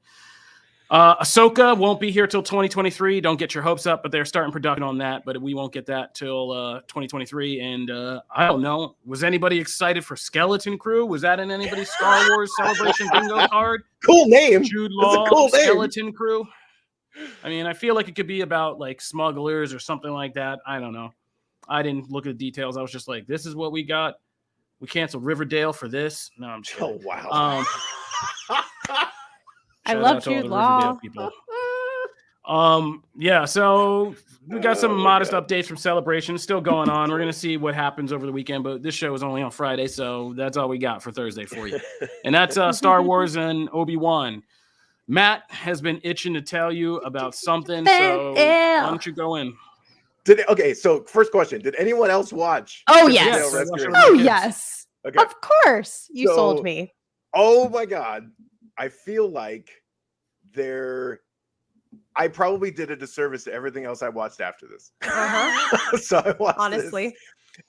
Ahsoka won't be here till 2023. Don't get your hopes up, but they're starting production on that. But we won't get that till 2023. And I don't know. Was anybody excited for Skeleton Crew? Was that in anybody's Star Wars Celebration bingo card? Cool name. Jude Law, cool Skeleton name. Crew. I mean, I feel like it could be about like smugglers or something like that. I don't know. I didn't look at the details. I was just like, this is what we got. We canceled Riverdale for this. No, I'm just kidding. Oh, wow. I love Jude Law. Yeah, so we got some modest updates from Celebration still going on. We're going to see what happens over the weekend, but this show is only on Friday, so that's all we got for Thursday for you. And that's Star Wars and Obi-Wan. Matt has been itching to tell you about something, so why don't you go in? Okay, so first question. Did anyone else watch? Oh, yes. Oh, yes. Okay. Of course. You sold me. Oh, my God. I feel like I probably did a disservice to everything else I watched after this. So I watched honestly this.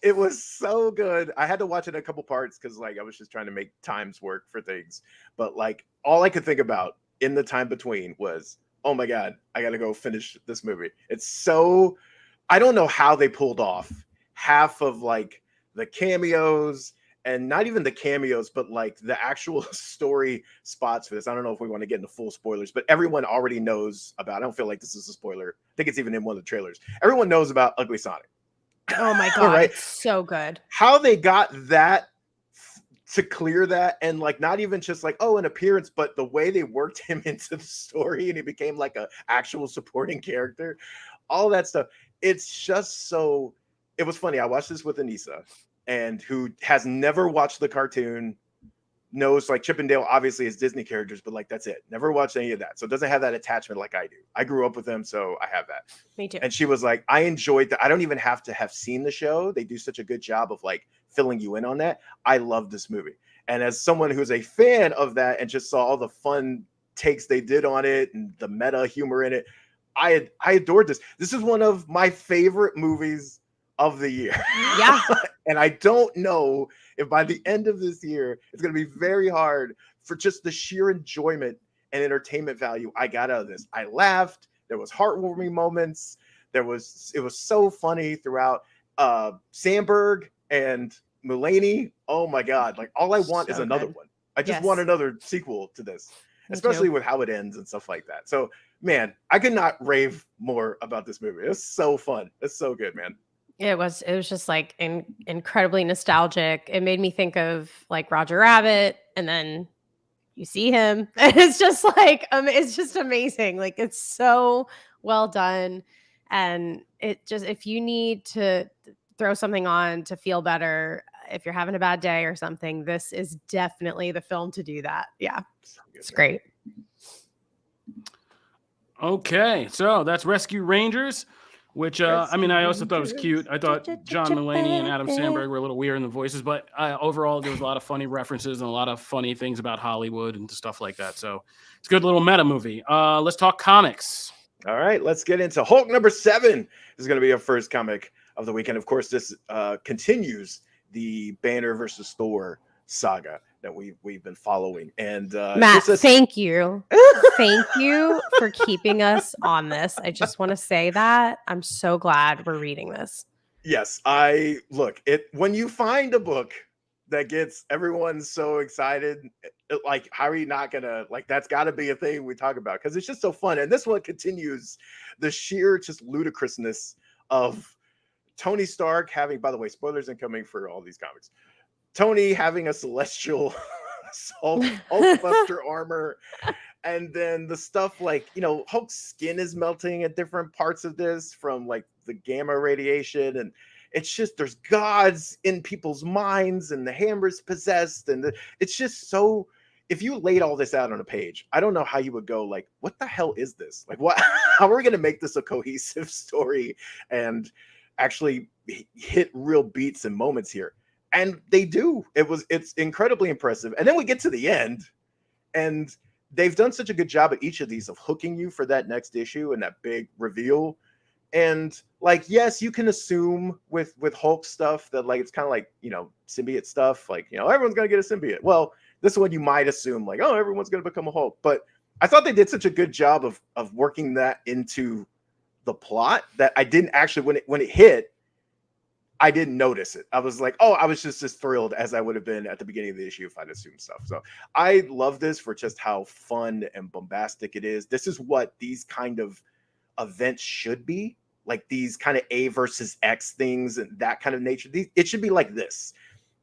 It was so good. I had to watch it in a couple parts because like I was just trying to make times work for things. But like all I could think about in the time between was, oh my God, I got to go finish this movie. It's so, I don't know how they pulled off half of like the cameos. And not even the cameos, but like the actual story spots for this. I don't know if we want to get into full spoilers, but everyone already knows about. I don't feel like this is a spoiler. I think it's even in one of the trailers. Everyone knows about Ugly Sonic. Oh my God. Right? It's so good. How they got that to clear that, and like not even just like, oh, an appearance, but the way they worked him into the story and he became like a actual supporting character. All that stuff. It's just so, it was funny. I watched this with Anissa, and who has never watched the cartoon, knows like Chip and Dale obviously is Disney characters, but like that's it. Never watched any of that. So it doesn't have that attachment like I do. I grew up with them, so I have that. Me too. And she was like, I enjoyed that. I don't even have to have seen the show. They do such a good job of like filling you in on that. I love this movie. And as someone who's a fan of that and just saw all the fun takes they did on it and the meta humor in it, I adored this. This is one of my favorite movies of the year. Yeah. And I don't know if by the end of this year, it's going to be very hard for just the sheer enjoyment and entertainment value I got out of this. I laughed. There was heartwarming moments. It was so funny throughout. Sandberg and Mulaney. Oh my God. Like all I want is another one. I just want another sequel to this, especially with how it ends and stuff like that. So man, I could not rave more about this movie. It's so fun. It's so good, man. It was just like incredibly nostalgic. It made me think of like Roger Rabbit, and then you see him, and it's just like it's just amazing. Like it's so well done, and it just, if you need to throw something on to feel better, if you're having a bad day or something, this is definitely the film to do that. Yeah, it's great. Okay, so that's Rescue Rangers. Which, I mean, I also thought it was cute. I thought John Mulaney and Adam Sandberg were a little weird in the voices, but overall, there was a lot of funny references and a lot of funny things about Hollywood and stuff like that. So it's a good little meta movie. Let's talk comics. All right, let's get into Hulk number 7. This is going to be our first comic of the weekend. Of course, this continues the Banner versus Thor saga that we've been following. And Matt, thank you. Thank you for keeping us on this. I just want to say that I'm so glad we're reading this. Yes, when you find a book that gets everyone so excited, like how are you not gonna, like that's got to be a thing we talk about because it's just so fun. And this one continues the sheer just ludicrousness of Tony Stark having, by the way, spoilers incoming for all these comics, Tony having a celestial Hulkbuster armor, and then the stuff like, Hulk's skin is melting at different parts of this from like the gamma radiation, and it's just there's gods in people's minds, and the hammer's possessed, and it's just so. If you laid all this out on a page, I don't know how you would go like, what the hell is this? Like, what? How are we going to make this a cohesive story and actually hit real beats and moments here? And they do. It's incredibly impressive. And then we get to the end, and they've done such a good job at each of these of hooking you for that next issue and that big reveal. And like, yes, you can assume with Hulk stuff that like it's kind of like, symbiote stuff. Like, everyone's gonna get a symbiote. Well, this one you might assume like, oh, everyone's gonna become a Hulk. But I thought they did such a good job of working that into the plot that I didn't actually, when it hit, I didn't notice it. I was like, oh, I was just as thrilled as I would have been at the beginning of the issue if I'd assumed stuff. So I love this for just how fun and bombastic it is. This is what these kind of events should be, like these kind of A versus X things and that kind of nature. It should be like this.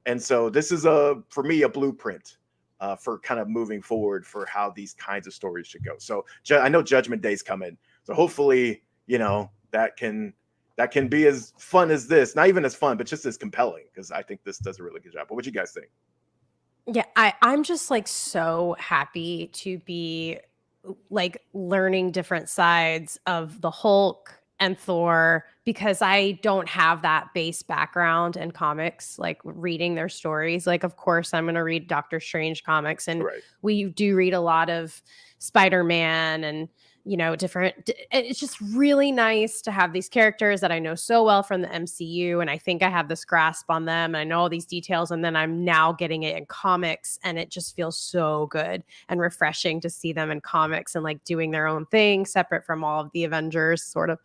And so this is for me, a blueprint for kind of moving forward for how these kinds of stories should go. So I know Judgment Day's coming. So hopefully, that can be as fun as this, not even as fun, but just as compelling, because I think this does a really good job. But what you guys think? Yeah, I'm just like so happy to be like learning different sides of the Hulk and Thor, because I don't have that base background in comics, like reading their stories. Like, of course, I'm going to read Doctor Strange comics, and we do read a lot of Spider-Man and different. It's just really nice to have these characters that I know so well from the MCU, and I think I have this grasp on them, and I know all these details, and then I'm now getting it in comics, and it just feels so good and refreshing to see them in comics and like doing their own thing separate from all of the Avengers, sort of.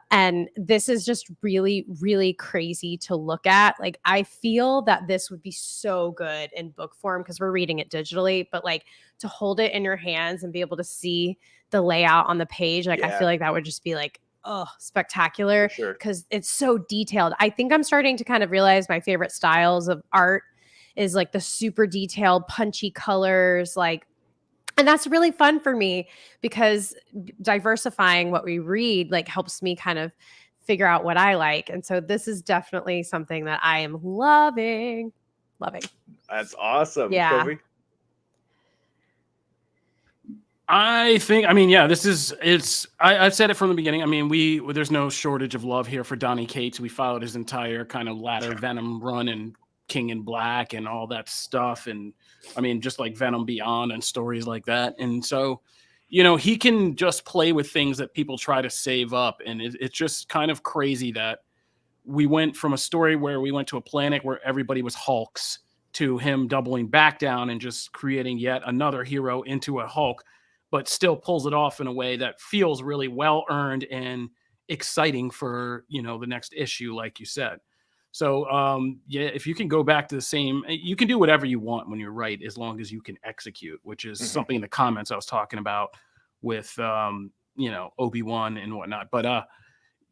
And this is just really, really crazy to look at. Like, I feel that this would be so good in book form because we're reading it digitally, but like to hold it in your hands and be able to see the layout on the page, like I feel like that would just be like, oh, spectacular, because it's so detailed. I think I'm starting to kind of realize my favorite styles of art is like the super detailed, punchy colors, like, and that's really fun for me because diversifying what we read like helps me kind of figure out what I like. And so this is definitely something that I am loving. That's awesome. Yeah. Kobe? I think, I've said it from the beginning. I mean, there's no shortage of love here for Donny Cates. We followed his entire kind of ladder Venom run and King in Black and all that stuff. And I mean, just like Venom Beyond and stories like that. And so, he can just play with things that people try to save up. And it's just kind of crazy that we went from a story where we went to a planet where everybody was Hulks to him doubling back down and just creating yet another hero into a Hulk, but still pulls it off in a way that feels really well earned and exciting for, the next issue, like you said. So, if you can go back to the same, you can do whatever you want when you write, as long as you can execute, which is something in the comments I was talking about with, Obi-Wan and whatnot. But,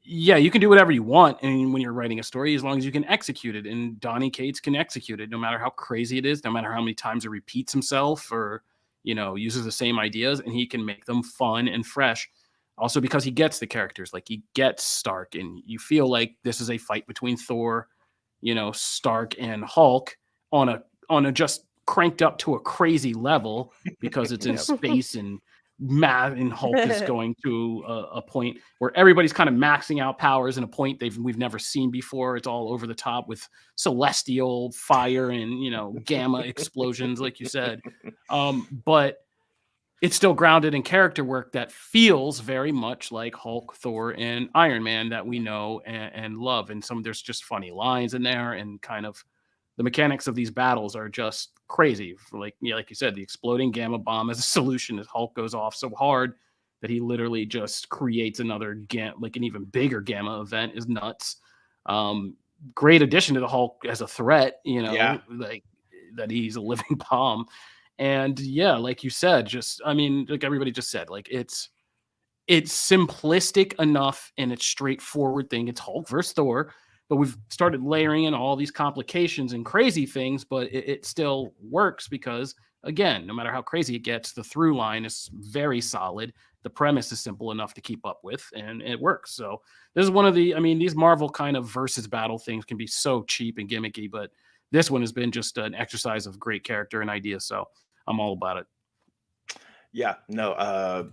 you can do whatever you want. And when you're writing a story, as long as you can execute it, and Donny Cates can execute it, no matter how crazy it is, no matter how many times it repeats himself or, uses the same ideas, and he can make them fun and fresh. Also because he gets the characters, like he gets Stark, and you feel like this is a fight between Thor, Stark and Hulk on a just cranked up to a crazy level because it's in space and mad, and Hulk is going to a point where everybody's kind of maxing out powers in a point we've never seen before. It's all over the top with celestial fire and gamma explosions, like you said. But it's still grounded in character work that feels very much like Hulk, Thor, and Iron Man that we know and love. And there's just funny lines in there, and kind of the mechanics of these battles are just crazy. Like you said, the exploding gamma bomb as a solution as Hulk goes off so hard that he literally just creates another like an even bigger gamma event is nuts. Great addition to the Hulk as a threat, like that he's a living bomb. And like you said, like everybody just said, like it's simplistic enough in its straightforward thing. It's Hulk versus Thor, but we've started layering in all these complications and crazy things, but it still works because, again, no matter how crazy it gets, the through line is very solid. The premise is simple enough to keep up with, and it works. So this is one of these Marvel kind of versus battle things can be so cheap and gimmicky, but this one has been just an exercise of great character and idea. So I'm all about it. Yeah, no,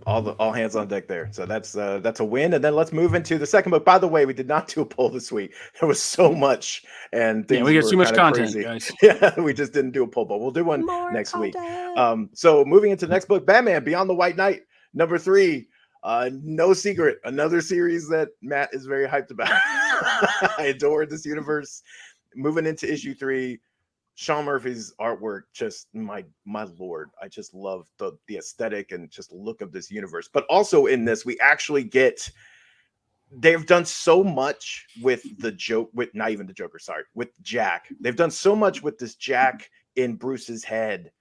all hands on deck there. So that's a win. And then let's move into the second book. By the way, we did not do a poll this week. There was so much, and things we get too much content, crazy. guys. Yeah, we just didn't do a poll, but we'll do one next week. So moving into the next book, Batman Beyond the White Knight, number 3. No secret, another series that Matt is very hyped about. I adore this universe. Moving into issue 3. Sean Murphy's artwork, just my lord. I just love the aesthetic and just look of this universe. But also in this, we actually get, they've done so much with the joke, with not even the Joker, sorry, with Jack. They've done so much with this Jack in Bruce's head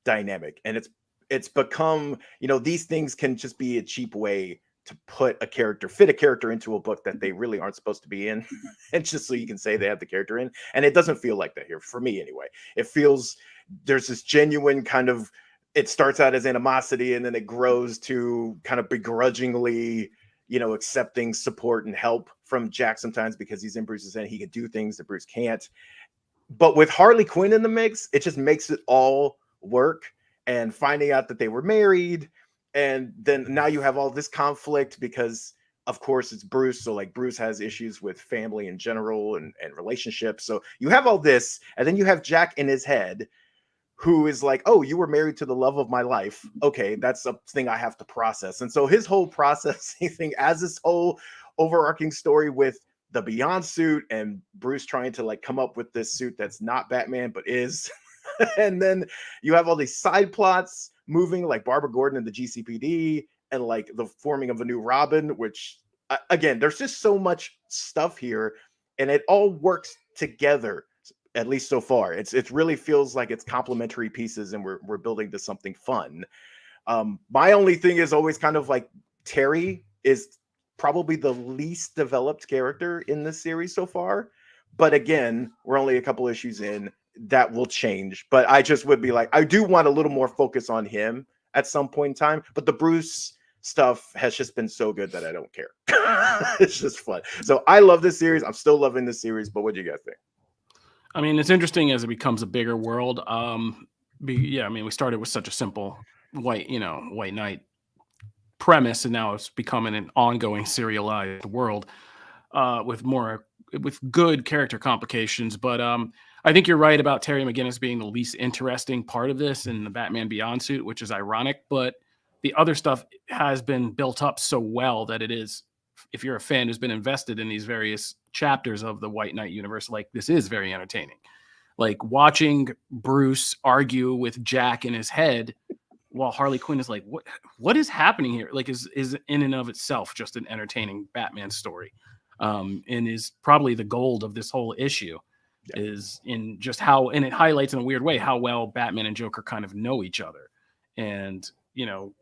dynamic. And it's become, these things can just be a cheap way to fit a character into a book that they really aren't supposed to be in. And just so you can say they have the character in. And it doesn't feel like that here for me anyway. It feels there's this genuine kind of, it starts out as animosity and then it grows to kind of begrudgingly, accepting support and help from Jack sometimes because he's in Bruce's head. He can do things that Bruce can't. But with Harley Quinn in the mix, it just makes it all work. And finding out that they were married, and then now you have all this conflict because, of course, it's Bruce. So like Bruce has issues with family in general and relationships. So you have all this, and then you have Jack in his head, who is like, oh, you were married to the love of my life. Okay, that's a thing I have to process. And so his whole processing thing as this whole overarching story with the Beyond suit and Bruce trying to like come up with this suit that's not Batman, but is. And then you have all these side plots moving, like Barbara Gordon and the GCPD, and like the forming of a new Robin, which again, there's just so much stuff here, and it all works together, at least so far. It really feels like it's complementary pieces, and we're building to something fun. My only thing is always kind of like Terry is probably the least developed character in this series so far. But again, we're only a couple issues in. That will change. But I just would be like, I do want a little more focus on him at some point in time. But the Bruce stuff has just been so good that I don't care. It's just fun. So I love this series. I'm still loving this series. But what do you guys think? I mean, it's interesting as it becomes a bigger world. We started with such a simple white knight premise, and now it's becoming an ongoing serialized world with good character complications. But I think you're right about Terry McGinnis being the least interesting part of this in the Batman Beyond suit, which is ironic. But the other stuff has been built up so well that it is, if you're a fan who's been invested in these various chapters of the White Knight universe, like this is very entertaining. Like watching Bruce argue with Jack in his head while Harley Quinn is like, what is happening here? Like is in and of itself just an entertaining Batman story. And is probably the gold of this whole issue. Is in just how, and it highlights in a weird way how well Batman and Joker kind of know each other and,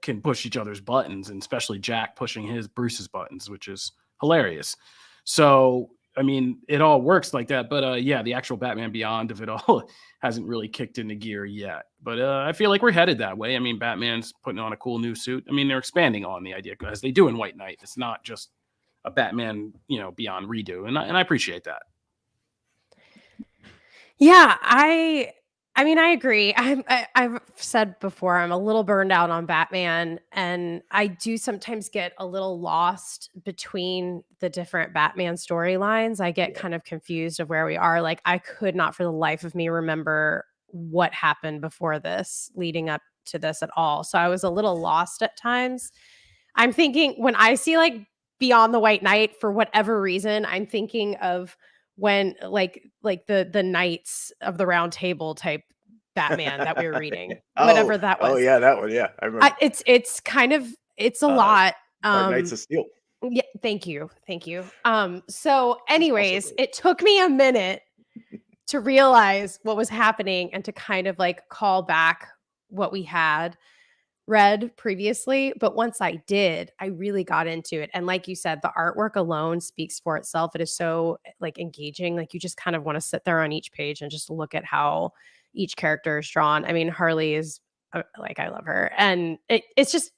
can push each other's buttons, and especially Jack pushing Bruce's buttons, which is hilarious. So, I mean, it all works like that. But the actual Batman Beyond of it all hasn't really kicked into gear yet. But I feel like we're headed that way. I mean, Batman's putting on a cool new suit. I mean, they're expanding on the idea as they do in White Knight. It's not just a Batman, Beyond redo. And I appreciate that. Yeah, I agree. I've said before, I'm a little burned out on Batman, and I do sometimes get a little lost between the different Batman storylines. I get kind of confused of where we are. Like, I could not for the life of me remember what happened before this, leading up to this at all. So I was a little lost at times. I'm thinking, when I see like Beyond the White Knight, for whatever reason, I'm thinking of when like the Knights of the Round Table type Batman that we were reading, whatever that was. Oh yeah, that one. Yeah, I remember. It's kind of, it's a lot. Knights of Steel. Yeah, thank you. So anyways, it took me a minute to realize what was happening and to kind of like call back what we had read previously. But once I did, I really got into it. And like you said, the artwork alone speaks for itself. It is so like engaging. Like you just kind of want to sit there on each page and just look at how each character is drawn. I mean, Harley is like, I love her. And it's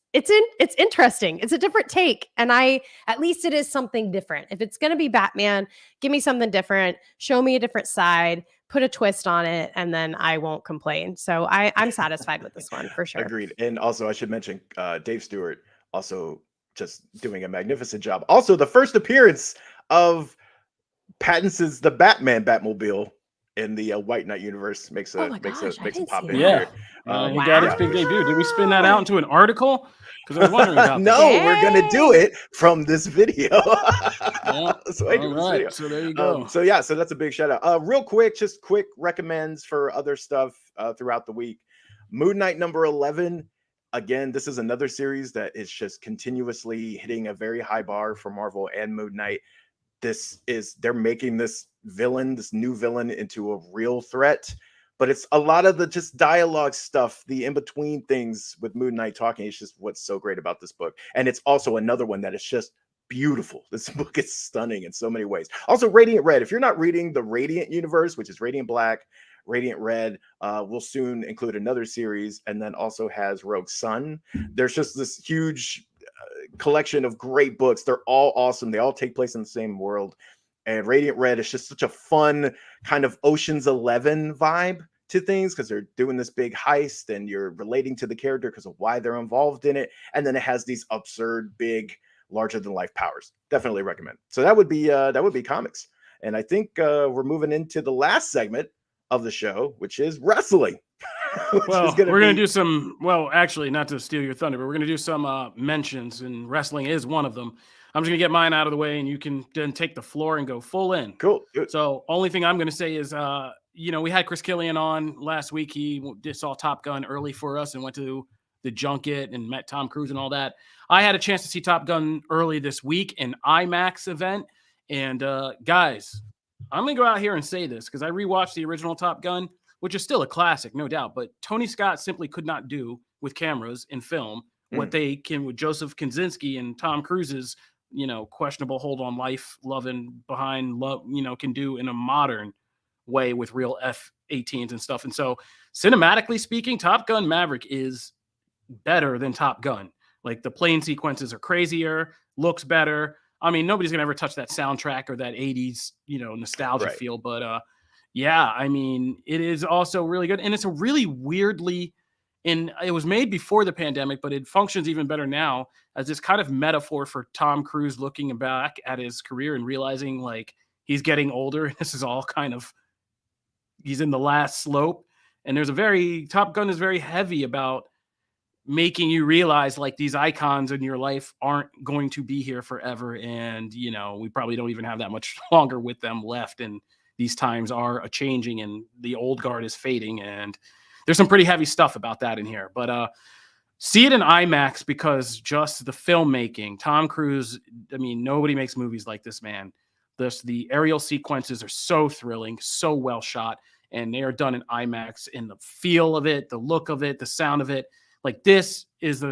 interesting. It's a different take. And at least it is something different. If it's going to be Batman, give me something different, show me a different side, put a twist on it, and then I won't complain. So I'm satisfied with this one for sure. Agreed. And also I should mention Dave Stewart also just doing a magnificent job. Also the first appearance of Pattinson's The Batman Batmobile in the White Knight universe makes a pop in yeah. here. He got his big debut. Did we spin that out into an article? Because I was wondering about no, that. we're gonna do it from this video. Yeah. So there you go. So that's a big shout out. Real quick, just quick recommends for other stuff throughout the week. Moon Knight number 11. Again, this is another series that is just continuously hitting a very high bar for Marvel and Moon Knight. They're making this new villain into a real threat, but it's a lot of the just dialogue stuff, the in-between things with Moon Knight talking. It's just what's so great about this book. And it's also another one that is just beautiful. This book is stunning in so many ways. Also, Radiant Red. If you're not reading the Radiant universe, which is Radiant Black, Radiant Red, will soon include another series, and then also has Rogue Sun. There's just this huge collection of great books. They're all awesome. They all take place in the same world. And Radiant Red is just such a fun kind of Ocean's 11 vibe to things, because they're doing this big heist and you're relating to the character because of why they're involved in it. And then it has these absurd, big, larger than life powers. Definitely recommend. So that would be comics. And I think we're moving into the last segment of the show, which is wrestling. We're going to do some, actually, not to steal your thunder, but we're going to do some mentions, and wrestling is one of them. I'm just going to get mine out of the way, and you can then take the floor and go full in. Cool. Good. So only thing I'm going to say is, we had Chris Killian on last week. He saw Top Gun early for us and went to the junket and met Tom Cruise and all that. I had a chance to see Top Gun early this week, an IMAX event. And guys, I'm going to go out here and say this because I rewatched the original Top Gun, which is still a classic, no doubt. But Tony Scott simply could not do with cameras in film what they can with Joseph Kosinski and Tom Cruise's, questionable hold on life, loving behind love, can do in a modern way with real F-18s and stuff. And so cinematically speaking, Top Gun Maverick is better than Top Gun. Like the plane sequences are crazier, looks better. I mean, nobody's gonna ever touch that soundtrack or that 80s, nostalgia feel. But it is also really good. And it's a really weirdly, and it was made before the pandemic, but it functions even better now as this kind of metaphor for Tom Cruise looking back at his career and realizing like he's getting older. And this is all kind of, he's in the last slope. And Top Gun is very heavy about making you realize like these icons in your life aren't going to be here forever. And, we probably don't even have that much longer with them left. And these times are changing and the old guard is fading. And there's some pretty heavy stuff about that in here, but see it in IMAX because just the filmmaking, Tom Cruise, I mean, nobody makes movies like this man. The aerial sequences are so thrilling, so well shot, and they are done in IMAX, and the feel of it, the look of it, the sound of it. Like this is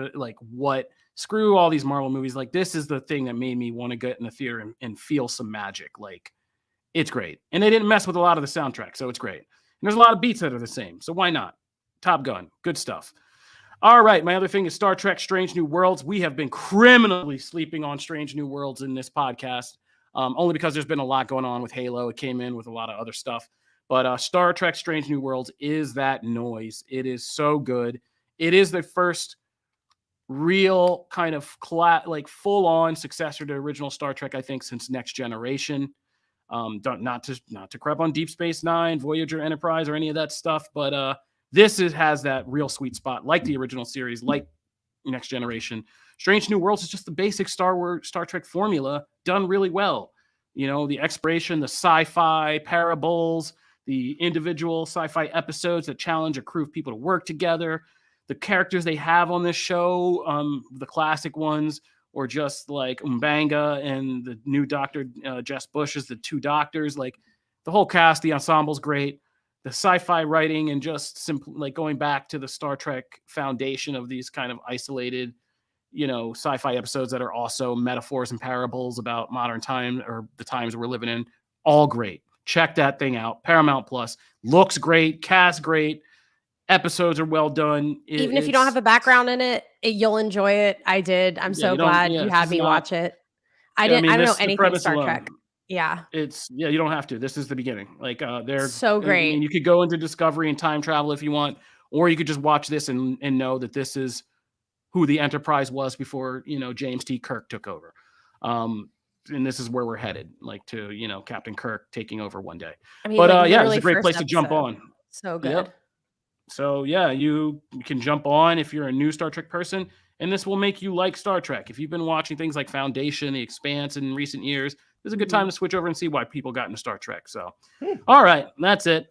screw all these Marvel movies. Like this is the thing that made me want to get in the theater and feel some magic. Like it's great. And they didn't mess with a lot of the soundtrack. So it's great. And there's a lot of beats that are the same. So why not? Top Gun. Good stuff. All right. My other thing is Star Trek Strange New Worlds. We have been criminally sleeping on Strange New Worlds in this podcast, only because there's been a lot going on with Halo. It came in with a lot of other stuff. But Star Trek Strange New Worlds is that noise. It is so good. It is the first real kind of full-on successor to original Star Trek, I think, since Next Generation. Not to crap on Deep Space Nine, Voyager, Enterprise, or any of that stuff, but this has that real sweet spot, like the original series, like Next Generation. Strange New Worlds is just the basic Star Trek formula done really well. The exploration, the sci-fi parables, the individual sci-fi episodes that challenge a crew of people to work together. The characters they have on this show, the classic ones, or just like M'Benga and the new Doctor Jess Bush as the two doctors. Like the whole cast, the ensemble's great. The sci-fi writing and just simply going back to the Star Trek foundation of these kind of isolated, sci-fi episodes that are also metaphors and parables about modern time or the times we're living in. All great. Check that thing out. Paramount Plus looks great. Cast great. Episodes are well done. Even if you don't have a background in it, you'll enjoy it. I did. I'm so glad you had me watch it. I don't know anything Star Trek. Yeah. You don't have to. This is the beginning. Like they're so great. And you could go into Discovery and time travel if you want, or you could just watch this and know that this is who the Enterprise was before, James T. Kirk took over. and this is where we're headed, like to, you know, Captain Kirk taking over one day. I mean, But like, yeah, it was literally a great first place to jump episode. on. So good. Yep. So yeah, you can jump on if you're a new Star Trek person, and this will make you like Star Trek. If you've been watching things like Foundation, The Expanse in recent years, this is a good time to switch over and see why people got into Star Trek. So, all right, that's it.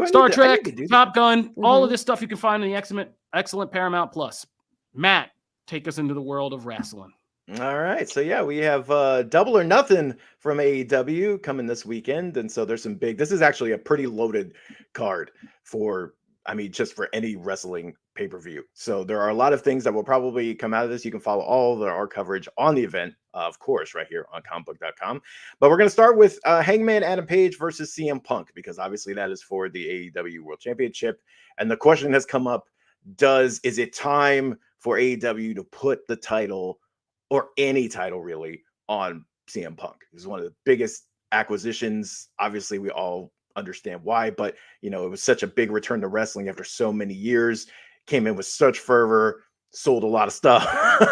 Star Trek, Top Gun, all of this stuff you can find in the excellent Paramount Plus. Matt, take us into the world of wrestling. All right. So yeah, we have Double or Nothing from AEW coming this weekend. And so there's some this is actually a pretty loaded card for, I mean, just for any wrestling pay-per-view. So there are a lot of things that will probably come out of this. You can follow all of our coverage on the event, of course, right here on Comicbook.com. But we're going to start with Hangman Adam Page versus CM Punk, because obviously that is for the AEW World Championship. And the question has come up, is it time for AEW to put the title, or any title really, on CM Punk? This is one of the biggest acquisitions. Obviously, we all understand why, but you know, it was such a big return to wrestling after so many years. Came in with such fervor, sold a lot of stuff.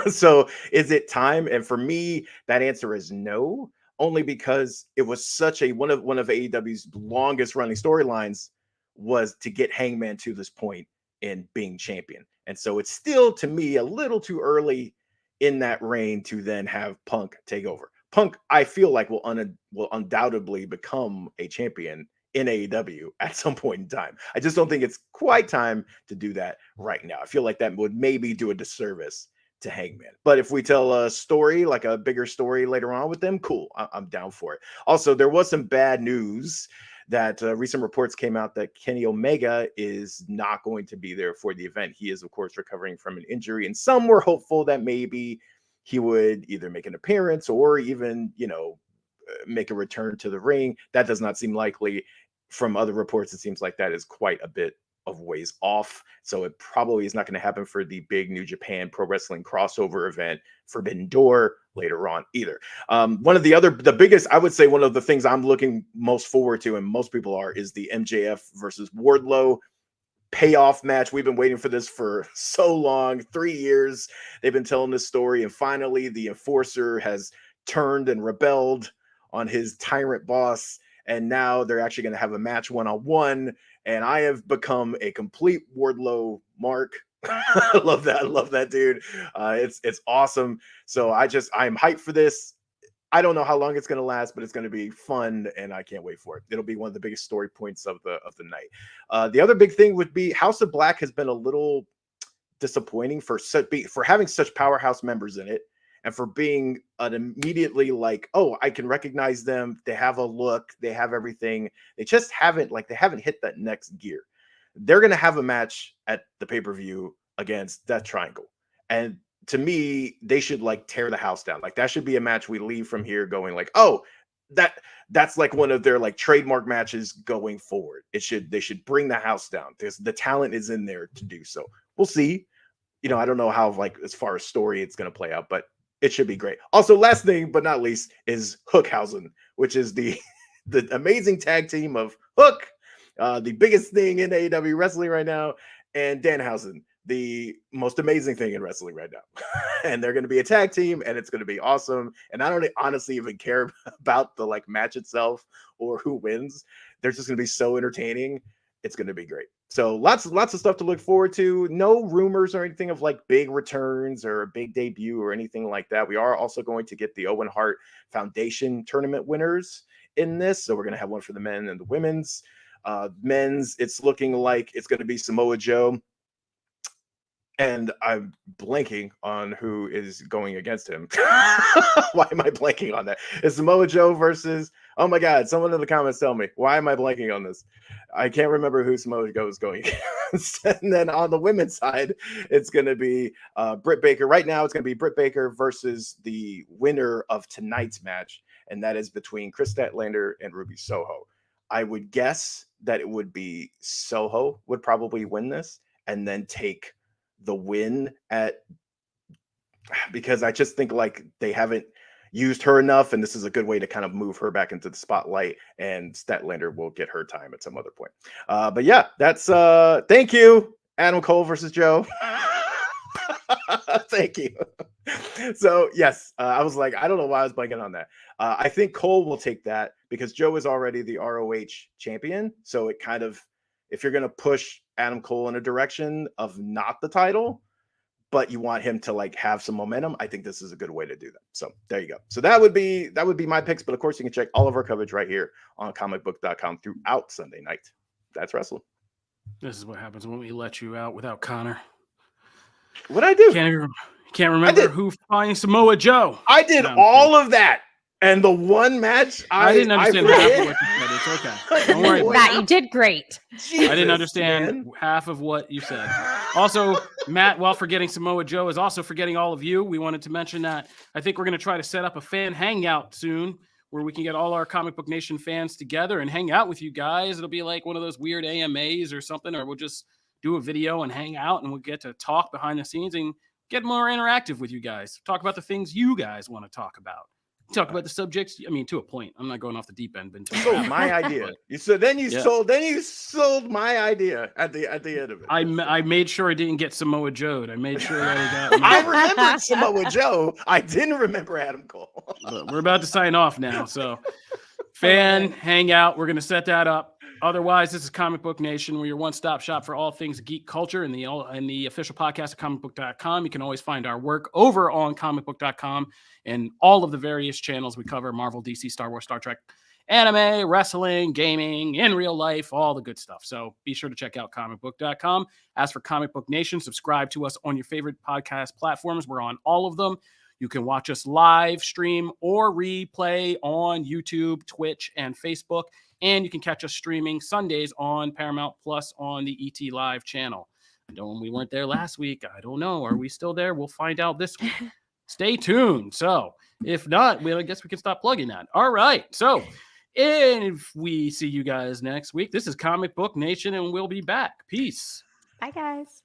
So is it time? And for me, that answer is no, only because it was such a one of AEW's longest running storylines was to get Hangman to this point in being champion. And so it's still, to me, a little too early in that reign to then have Punk take over. Punk, I feel like, will undoubtedly become a champion in AEW at some point in time. I just don't think it's quite time to do that right now. I feel like that would maybe do a disservice to Hangman. But if we tell a story, like a bigger story later on with them, cool. I'm down for it. Also, there was some bad news that recent reports came out that Kenny Omega is not going to be there for the event. He is, of course, recovering from an injury, and some were hopeful that maybe he would either make an appearance or even, you know, make a return to the ring. That does not seem likely. From other reports, it seems like that is quite a bit of ways off. So it probably is not going to happen for the big New Japan Pro Wrestling crossover event, Forbidden Door, later on either. One of the biggest, I would say, one of the things I'm looking most forward to, and most people are, is the MJF versus Wardlow payoff match. We've been waiting for this for so long, 3 years. They've been telling this story, and finally the Enforcer has turned and rebelled on his tyrant boss, and now they're actually going to have a match one-on-one. And I have become a complete Wardlow mark. I love that dude. It's awesome. So I'm hyped for this. I don't know how long it's going to last, but it's going to be fun, and I can't wait for it. It'll be one of the biggest story points of the night. The other big thing would be House of Black has been a little disappointing for having such powerhouse members in it, and for being immediately like, oh, I can recognize them. They have a look. They have everything. They just haven't hit that next gear. They're going to have a match at the pay-per-view against Death Triangle. And to me, they should like tear the house down. Like that should be a match we leave from here going like, oh, that's like one of their like trademark matches going forward. They should bring the house down. The talent is in there to do so. We'll see. You know, I don't know how, like, as far as story it's going to play out, but it should be great. Also, last thing but not least is Hookhausen, which is the amazing tag team of Hook, the biggest thing in AEW wrestling right now, and Danhausen, the most amazing thing in wrestling right now. And they're going to be a tag team, and it's going to be awesome. And I don't honestly even care about the like match itself or who wins. They're just going to be so entertaining. It's going to be great. So lots of stuff to look forward to. No rumors or anything of like big returns or a big debut or anything like that. We are also going to get the Owen Hart Foundation tournament winners in this. So we're going to have one for the men and the women's. Men's, it's looking like it's going to be Samoa Joe. And I'm blanking on who is going against him. Why am I blanking on that? It's Samoa Joe versus, oh my God, someone in the comments tell me. Why am I blanking on this? I can't remember who Samoa Joe is going against. And then on the women's side, it's going to be Britt Baker. Right now, it's going to be Britt Baker versus the winner of tonight's match. And that is between Chris Statlander and Ruby Soho. I would guess that it would be Soho would probably win this and then take the win because I just think like they haven't used her enough, and this is a good way to kind of move her back into the spotlight, and Statlander will get her time at some other point. But yeah, that's thank you, Adam Cole versus Joe. Thank you. So yes, I was like, I don't know why I was blanking on that. I think Cole will take that because Joe is already the ROH champion. So it kind of, if you're going to push Adam Cole in a direction of not the title, but you want him to like have some momentum, I think this is a good way to do that. So there you go. So that would be my picks. But of course, you can check all of our coverage right here on comicbook.com throughout Sunday night. That's wrestling. This is what happens when we let you out without Connor. What'd I do? Can't remember who finds Samoa Joe. I did all of that. And the one match I didn't understand half of what you said. It's okay. Don't worry about Matt, you did great. Jesus, I didn't understand half of what you said. Also, Matt, while forgetting Samoa Joe, is also forgetting all of you. We wanted to mention that I think we're going to try to set up a fan hangout soon where we can get all our Comic Book Nation fans together and hang out with you guys. It'll be like one of those weird AMAs or something, or we'll just do a video and hang out and we'll get to talk behind the scenes and get more interactive with you guys. Talk about the things you guys want to talk about. Talk about the subjects. I mean, to a point. I'm not going off the deep end. But sold my idea. You sold my idea at the end of it. I made sure I didn't get Samoa Joe. I made sure that I got. I remembered Samoa Joe. I didn't remember Adam Cole. But we're about to sign off now. So, fan hangout. We're going to set that up. Otherwise, this is Comic Book Nation, where your one-stop shop for all things geek culture and the official podcast of comicbook.com. You can always find our work over on comicbook.com and all of the various channels we cover: Marvel, DC, Star Wars, Star Trek, anime, wrestling, gaming, in real life, all the good stuff. So be sure to check out comicbook.com. As for Comic Book Nation, subscribe to us on your favorite podcast platforms. We're on all of them. You can watch us live stream or replay on YouTube, Twitch, and Facebook. And you can catch us streaming Sundays on Paramount Plus on the ET Live channel. I know we weren't there last week. I don't know. Are we still there? We'll find out this week. Stay tuned. So if not, I guess we can stop plugging that. All right. So if we see you guys next week, this is Comic Book Nation, and we'll be back. Peace. Bye, guys.